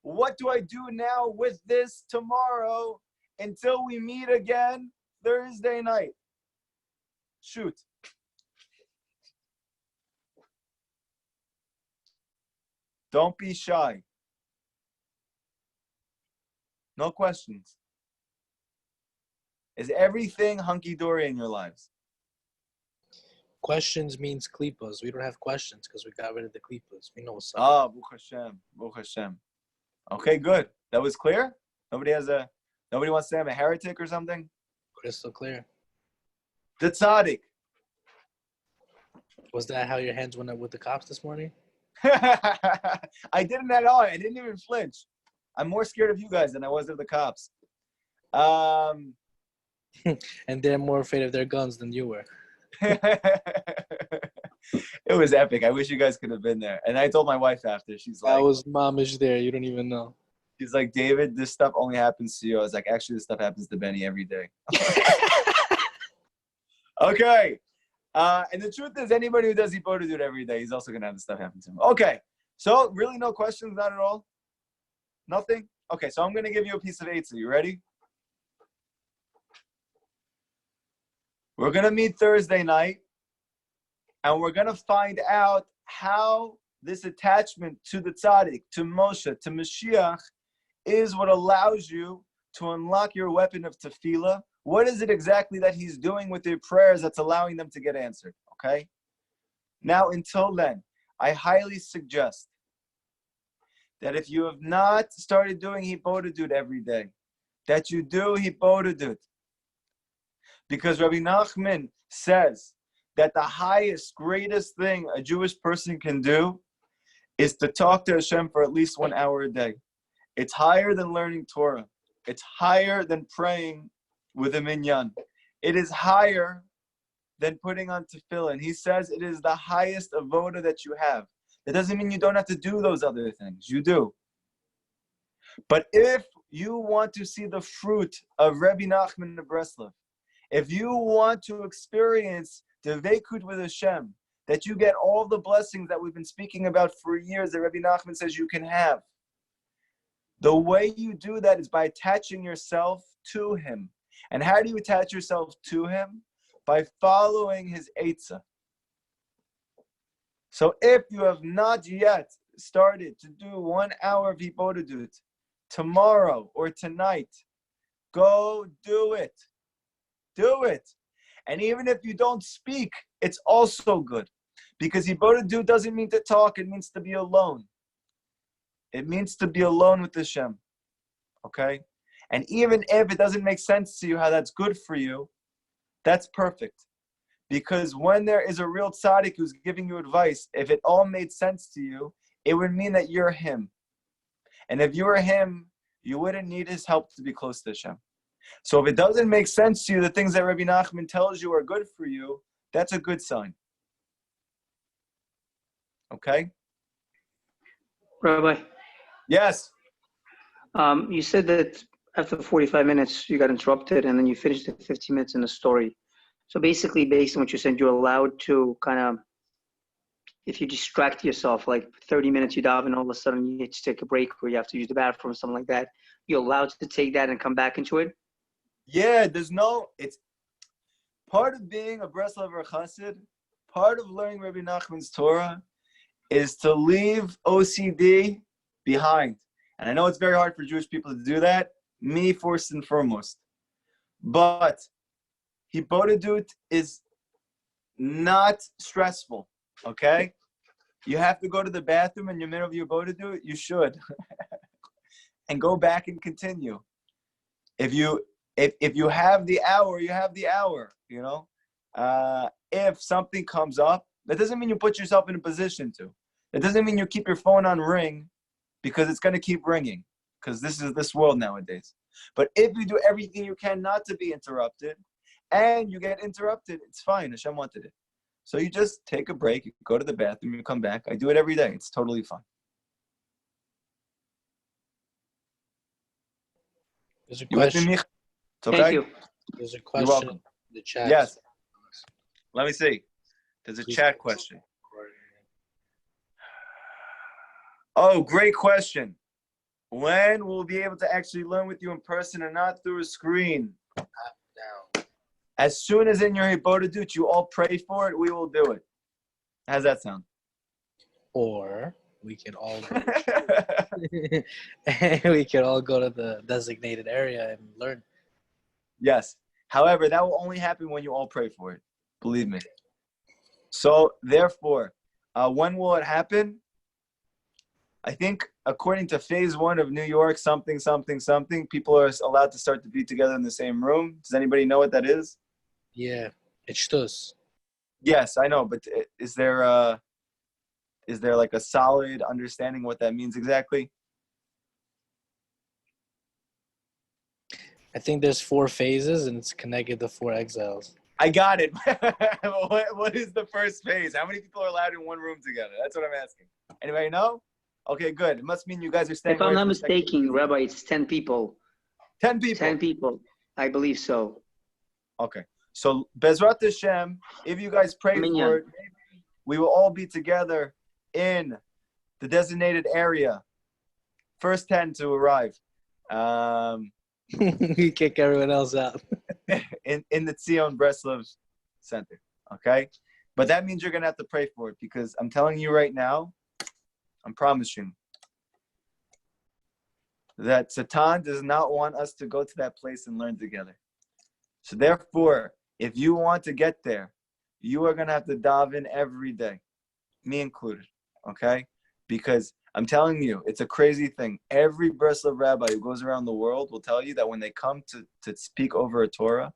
what do I do now with this tomorrow until we meet again Thursday night? Shoot. Don't be shy. No questions. Is everything hunky-dory in your lives? Questions means klipos. We don't have questions because we got rid of the klipos. We know what's up. Ah, Baruch Hashem. Baruch Hashem. Okay, good. That was clear? Nobody wants to say I'm a heretic or something? Crystal clear. The tzaddik. Was that how your hands went up with the cops this morning? I didn't at all. I didn't even flinch. I'm more scared of you guys than I was of the cops. And they're more afraid of their guns than you were. It was epic. I wish you guys could have been there. And I told my wife after. She's like, I was momish there. You don't even know. She's like, David, this stuff only happens to you. I was like, actually, this stuff happens to Benny every day. Okay. And the truth is, anybody who does Hippolyte every day, he's also going to have this stuff happen to him. Okay. So, really no questions? Not at all? Nothing? Okay, so I'm going to give you a piece of eight. So you ready? We're going to meet Thursday night, and we're going to find out how this attachment to the tzaddik, to Moshe, to Mashiach, is what allows you to unlock your weapon of tefillah. What is it exactly that he's doing with your prayers that's allowing them to get answered, okay? Now, until then, I highly suggest that if you have not started doing Hippolyte every day, that you do Hippolyte. Because Rabbi Nachman says that the highest, greatest thing a Jewish person can do is to talk to Hashem for at least 1 hour a day. It's higher than learning Torah. It's higher than praying with a minyan. It is higher than putting on tefillin. He says it is the highest avoda that you have. That doesn't mean you don't have to do those other things. You do. But if you want to see the fruit of Rabbi Nachman of Breslov, if you want to experience the Vekud with Hashem, that you get all the blessings that we've been speaking about for years that Rabbi Nachman says you can have, the way you do that is by attaching yourself to him. And how do you attach yourself to him? By following his Eitzah. So if you have not yet started to do 1 hour of Hibodedut tomorrow or tonight, go do it. Do it. And even if you don't speak, it's also good. Because Hibodedut doesn't mean to talk, it means to be alone. It means to be alone with Hashem. Okay? And even if it doesn't make sense to you how that's good for you, that's perfect. Because when there is a real tzaddik who's giving you advice, if it all made sense to you, it would mean that you're him. And if you were him, you wouldn't need his help to be close to Hashem. So if it doesn't make sense to you, the things that Rabbi Nachman tells you are good for you, that's a good sign. Okay? Rabbi? Yes. You said that after 45 minutes, you got interrupted, and then you finished the 15 minutes in the story. So basically, based on what you said, you're allowed to kind of, if you distract yourself, like 30 minutes you dive and all of a sudden you need to take a break or you have to use the bathroom or something like that, you're allowed to take that and come back into it? Yeah, it's part of being a Breslover Chassid, part of learning Rabbi Nachman's Torah is to leave OCD behind. And I know it's very hard for Jewish people to do that, me first and foremost. But Hibodedut is not stressful, okay? You have to go to the bathroom in the middle of your Hibodedut, you should. And go back and continue. If you have the hour, you have the hour, you know? If something comes up, that doesn't mean you put yourself in a position to. It doesn't mean you keep your phone on ring because it's going to keep ringing because this is this world nowadays. But if you do everything you can not to be interrupted and you get interrupted, it's fine. Hashem wanted it. So you just take a break, you go to the bathroom, you come back. I do it every day. It's totally fine. There's a You with me, question. Mich? It's okay? Thank you. There's a You're question welcome. in the chat. Yes. Let me see. There's a Please. chat question. Oh, great question. When will we be able to actually learn with you in person and not through a screen? Now. As soon as in your Hibodedut, you all pray for it, we will do it. How's that sound? Or we can all go we can all go to the designated area and learn. Yes. However, that will only happen when you all pray for it. Believe me. So, therefore, when will it happen? I think according to phase 1 of New York, something, people are allowed to start to be together in the same room. Does anybody know what that is? Yeah, it's shtus. Yes, I know, but is there like a solid understanding what that means exactly? I think there's 4 phases and it's connected to 4 exiles. I got it. What is the first phase? How many people are allowed in one room together? That's what I'm asking. Anybody know? Okay, good. It must mean you guys are staying. If I'm not mistaken, Rabbi, it's 10 people. 10 people. 10 people. I believe so. Okay. So, Bezrat Hashem, if you guys pray for it, we will all be together in the designated area. First 10 to arrive. You kick everyone else out. in the Tzion Breslov Center. Okay? But that means you're going to have to pray for it because I'm telling you right now, I'm promising that Satan does not want us to go to that place and learn together. So therefore, if you want to get there, you are going to have to dive in every day, me included, okay? Because I'm telling you, it's a crazy thing. Every Breslov rabbi who goes around the world will tell you that when they come to speak over a Torah,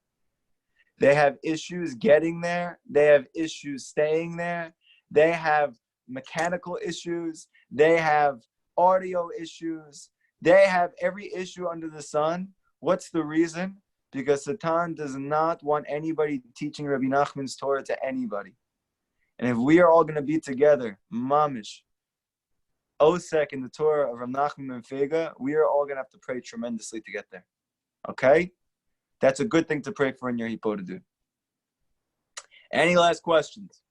They have issues getting there. They have issues staying there. They have mechanical issues. They have audio issues. They have every issue under the sun. What's the reason? Because Satan does not want anybody teaching Rabbi Nachman's Torah to anybody. And if we are all going to be together, mamish, Osek in the Torah of Rabbi Nachman and Fega, we are all going to have to pray tremendously to get there. Okay? That's a good thing to pray for in your Hippo to do. Any last questions?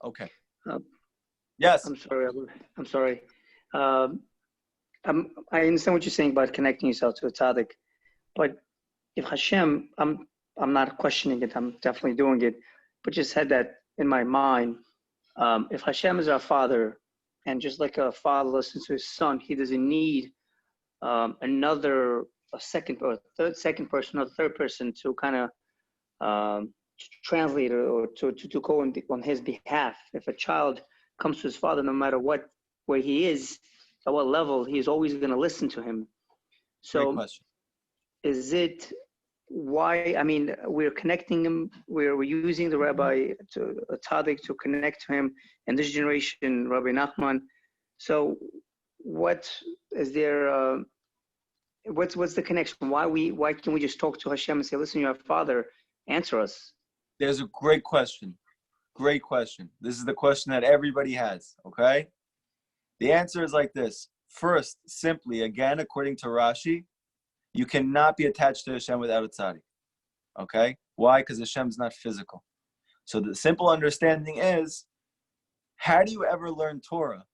Okay. Yes. I'm sorry. I understand what you're saying about connecting yourself to a tzaddik, but if Hashem, I'm not questioning it. I'm definitely doing it, but just had that in my mind. If Hashem is our Father, and just like a father listens to his son, he doesn't need a second or third person to kind of translate or to go on his behalf. If a child comes to his father, no matter where he is, at what level, he's always going to listen to him. So is it why, I mean, we're connecting him, we're using the rabbi, a tzaddik, to connect to him, and this generation, Rabbi Nachman. So what is there, what's the connection? Why can't we just talk to Hashem and say, listen, you're our Father, answer us? There's a great question. Great question. This is the question that everybody has, okay? The answer is like this. First, simply, again, according to Rashi, you cannot be attached to Hashem without a tzaddik, okay? Why? Because Hashem's not physical. So the simple understanding is, how do you ever learn Torah?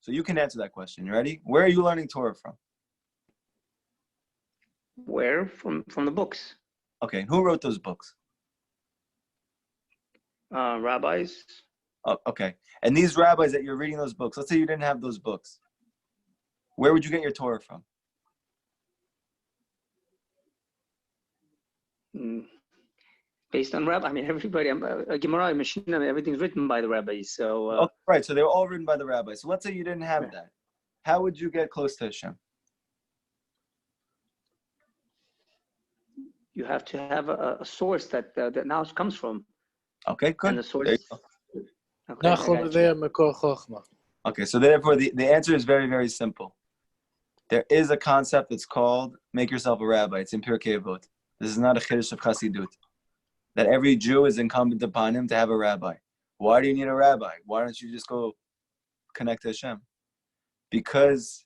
So you can answer that question. You ready? Where are you learning Torah from? Where? From the books. Okay, who wrote those books? Rabbis. Oh, okay. And these rabbis that you're reading those books, let's say you didn't have those books. Where would you get your Torah from? Based on Rabbi. I mean, everybody, Gemara, Mishnah, everything's written by the rabbis. So, right, so they were all written by the rabbis. So let's say you didn't have that. How would you get close to Hashem? You have to have a source that knowledge comes from. Okay, good. And the source. Okay, so therefore the answer is very, very simple. There is a concept that's called make yourself a rabbi. It's in Pirkei Avot. This is not a chiddush of Chassidut. That every Jew is incumbent upon him to have a rabbi. Why do you need a rabbi? Why don't you just go connect to Hashem? Because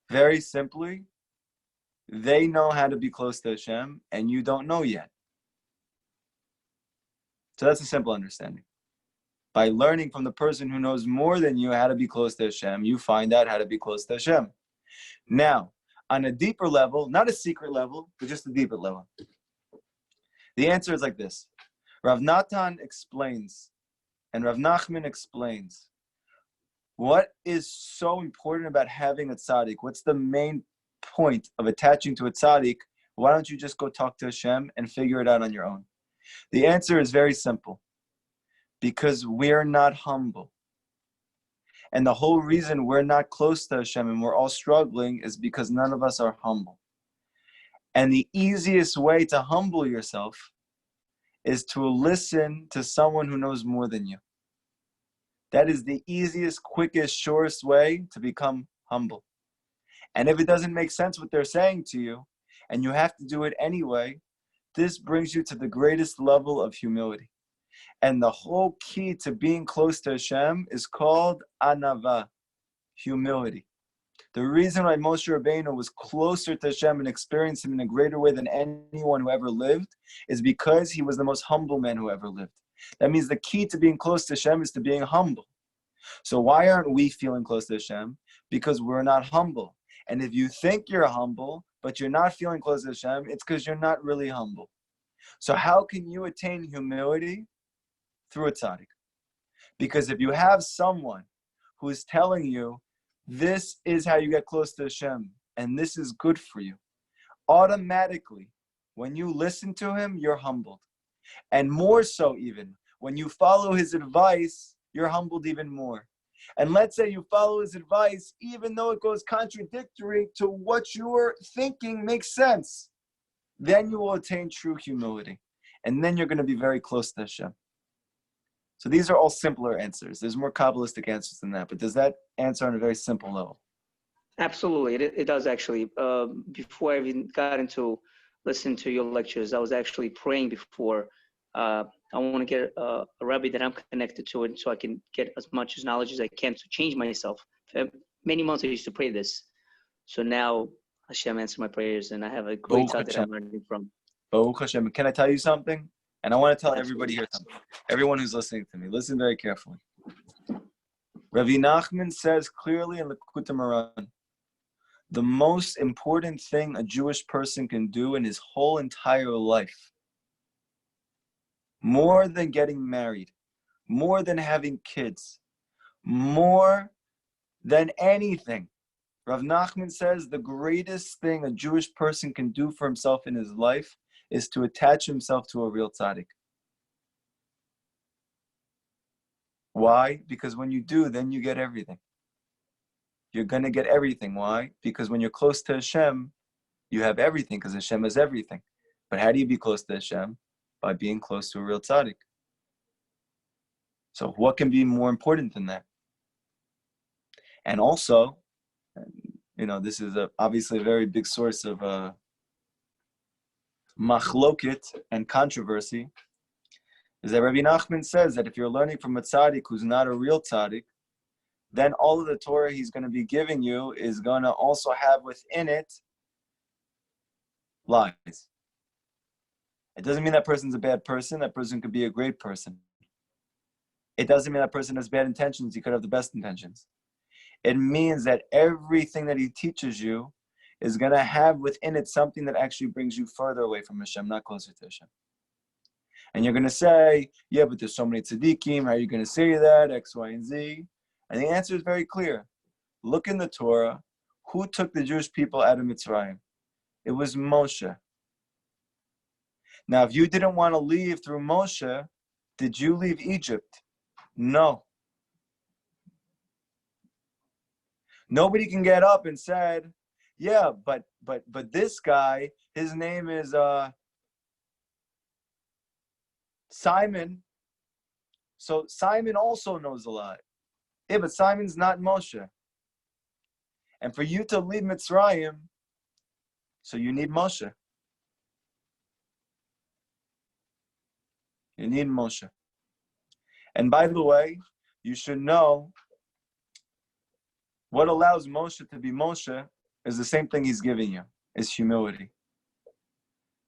very simply, they know how to be close to Hashem, and you don't know yet. So that's a simple understanding. By learning from the person who knows more than you how to be close to Hashem, you find out how to be close to Hashem. Now, on a deeper level, not a secret level, but just a deeper level, the answer is like this. Rav Natan explains, and Rav Nachman explains, what is so important about having a tzaddik? What's the main point of attaching to a tzaddik? Why don't you just go talk to Hashem and figure it out on your own? The answer is very simple. Because we're not humble. And the whole reason we're not close to Hashem and we're all struggling is because none of us are humble. And the easiest way to humble yourself is to listen to someone who knows more than you. That is the easiest, quickest, surest way to become humble. And if it doesn't make sense what they're saying to you, and you have to do it anyway, this brings you to the greatest level of humility. And the whole key to being close to Hashem is called anava, humility. The reason why Moshe Rabbeinu was closer to Hashem and experienced Him in a greater way than anyone who ever lived is because he was the most humble man who ever lived. That means the key to being close to Hashem is to being humble. So why aren't we feeling close to Hashem? Because we're not humble. And if you think you're humble, but you're not feeling close to Hashem, it's because you're not really humble. So how can you attain humility? Through a tzaddik. Because if you have someone who is telling you, this is how you get close to Hashem, and this is good for you, automatically, when you listen to him, you're humbled. And more so even, when you follow his advice, you're humbled even more. And let's say you follow his advice, even though it goes contradictory to what you're thinking makes sense. Then you will attain true humility. And then you're going to be very close to Hashem. So these are all simpler answers. There's more Kabbalistic answers than that. But does that answer on a very simple level? Absolutely, it does actually. Before I even got into listening to your lectures, I was actually praying before. I want to get a Rabbi that I'm connected to, and so I can get as much knowledge as I can to change myself. For many months I used to pray this. So now Hashem answered my prayers, and I have a great God that I'm learning from. Baruch Hashem. Can I tell you something? And I want to tell everybody here something. Everyone who's listening to me, listen very carefully. Rabbi Nachman says clearly in Likutey Moharan, the most important thing a Jewish person can do in his whole entire life, more than getting married, more than having kids, more than anything, Rav Nachman says the greatest thing a Jewish person can do for himself in his life is to attach himself to a real tzaddik. Why? Because when you do, then you get everything. You're going to get everything. Why? Because when you're close to Hashem, you have everything, because Hashem has everything. But how do you be close to Hashem? By being close to a real tzaddik. So what can be more important than that? And also, this is obviously a very big source of machloket and controversy, is that Rabbi Nachman says that if you're learning from a tzaddik who's not a real tzaddik, then all of the Torah he's going to be giving you is going to also have within it lies. It doesn't mean that person's a bad person. That person could be a great person. It doesn't mean that person has bad intentions. He could have the best intentions. It means that everything that he teaches you is going to have within it something that actually brings you further away from Hashem, not closer to Hashem. And you're going to say, yeah, but there's so many tzaddikim. How are you going to say that? X, Y, and Z. And the answer is very clear. Look in the Torah. Who took the Jewish people out of Mitzrayim? It was Moshe. Now, if you didn't want to leave through Moshe, did you leave Egypt? No. Nobody can get up and said, yeah, but this guy, his name is Simon. So Simon also knows a lot. Yeah, but Simon's not Moshe. And for you to leave Mitzrayim, so you need Moshe. You need Moshe. And by the way, you should know what allows Moshe to be Moshe is the same thing he's giving you, is humility.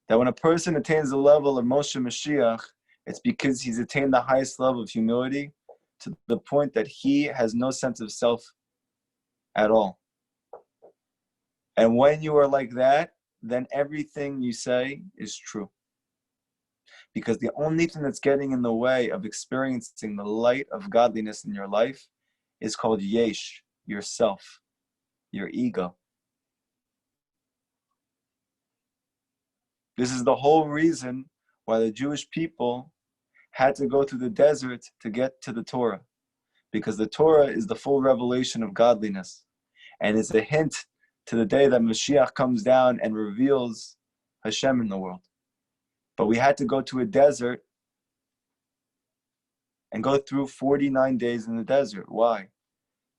That when a person attains the level of Moshe Mashiach, it's because he's attained the highest level of humility to the point that he has no sense of self at all. And when you are like that, then everything you say is true. Because the only thing that's getting in the way of experiencing the light of godliness in your life is called yesh, yourself, your ego. This is the whole reason why the Jewish people had to go through the desert to get to the Torah. Because the Torah is the full revelation of godliness. And it's a hint to the day that Mashiach comes down and reveals Hashem in the world. But we had to go to a desert and go through 49 days in the desert. Why?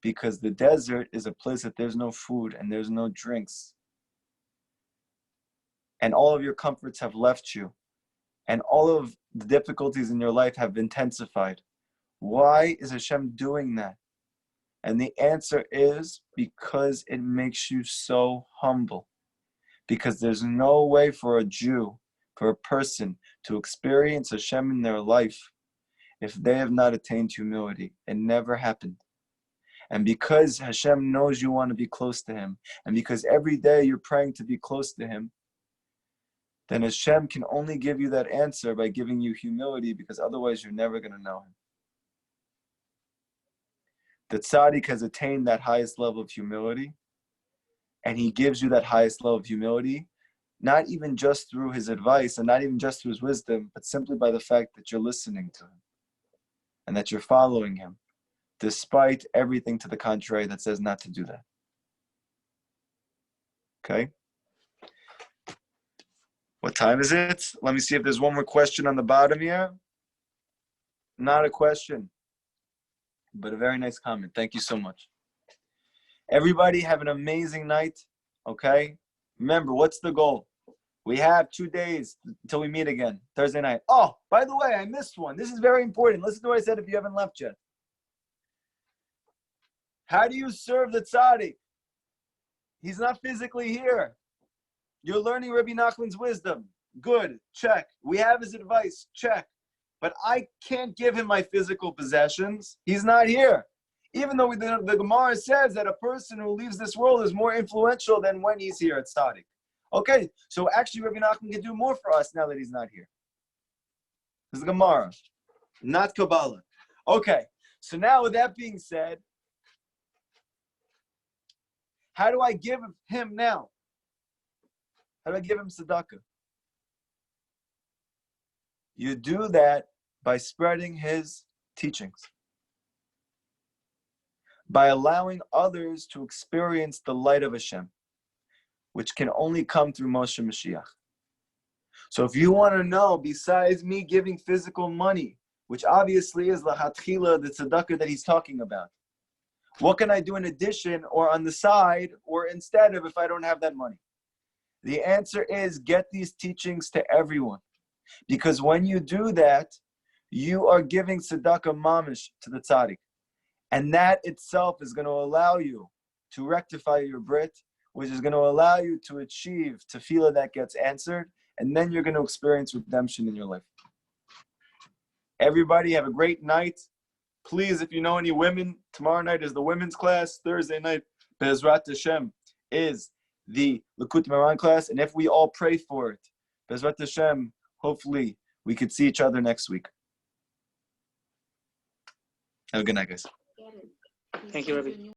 Because the desert is a place that there's no food and there's no drinks. And all of your comforts have left you. And all of the difficulties in your life have intensified. Why is Hashem doing that? And the answer is because it makes you so humble. Because there's no way for a Jew, for a person to experience Hashem in their life if they have not attained humility. It never happened. And because Hashem knows you want to be close to Him, and because every day you're praying to be close to Him, then Hashem can only give you that answer by giving you humility, because otherwise you're never going to know Him. The tzaddik has attained that highest level of humility, and he gives you that highest level of humility, not even just through his advice and not even just through his wisdom, but simply by the fact that you're listening to him and that you're following him. despite everything to the contrary that says not to do that. Okay? What time is it? Let me see if there's one more question on the bottom here. Not a question, but a very nice comment. Thank you so much. Everybody have an amazing night, okay? Remember, what's the goal? We have 2 days until we meet again, Thursday night. Oh, by the way, I missed one. This is very important. Listen to what I said if you haven't left yet. How do you serve the tzaddik? He's not physically here. You're learning Rabbi Nachman's wisdom. Good, check. We have his advice, check. But I can't give him my physical possessions. He's not here. Even though the Gemara says that a person who leaves this world is more influential than when he's here at tzaddik. Okay, so actually Rabbi Nachman can do more for us now that he's not here. This is the Gemara, not Kabbalah. Okay, so now with that being said, how do I give him now? How do I give him tzedakah? You do that by spreading his teachings, by allowing others to experience the light of Hashem, which can only come through Moshe Mashiach. So if you want to know, besides me giving physical money, which obviously is l'hatchila, the tzedakah that he's talking about, what can I do in addition or on the side or instead of if I don't have that money? The answer is get these teachings to everyone. Because when you do that, you are giving tzedakah mamish to the tzaddik. And that itself is going to allow you to rectify your brit, which is going to allow you to achieve tefillah that gets answered, and then you're going to experience redemption in your life. Everybody have a great night. Please, if you know any women, tomorrow night is the women's class. Thursday night, Be'ezrat Hashem, is the Likutey Moharan class. And if we all pray for it, Be'ezrat Hashem, hopefully we could see each other next week. Have a good night, guys. Thank you, Rabbi.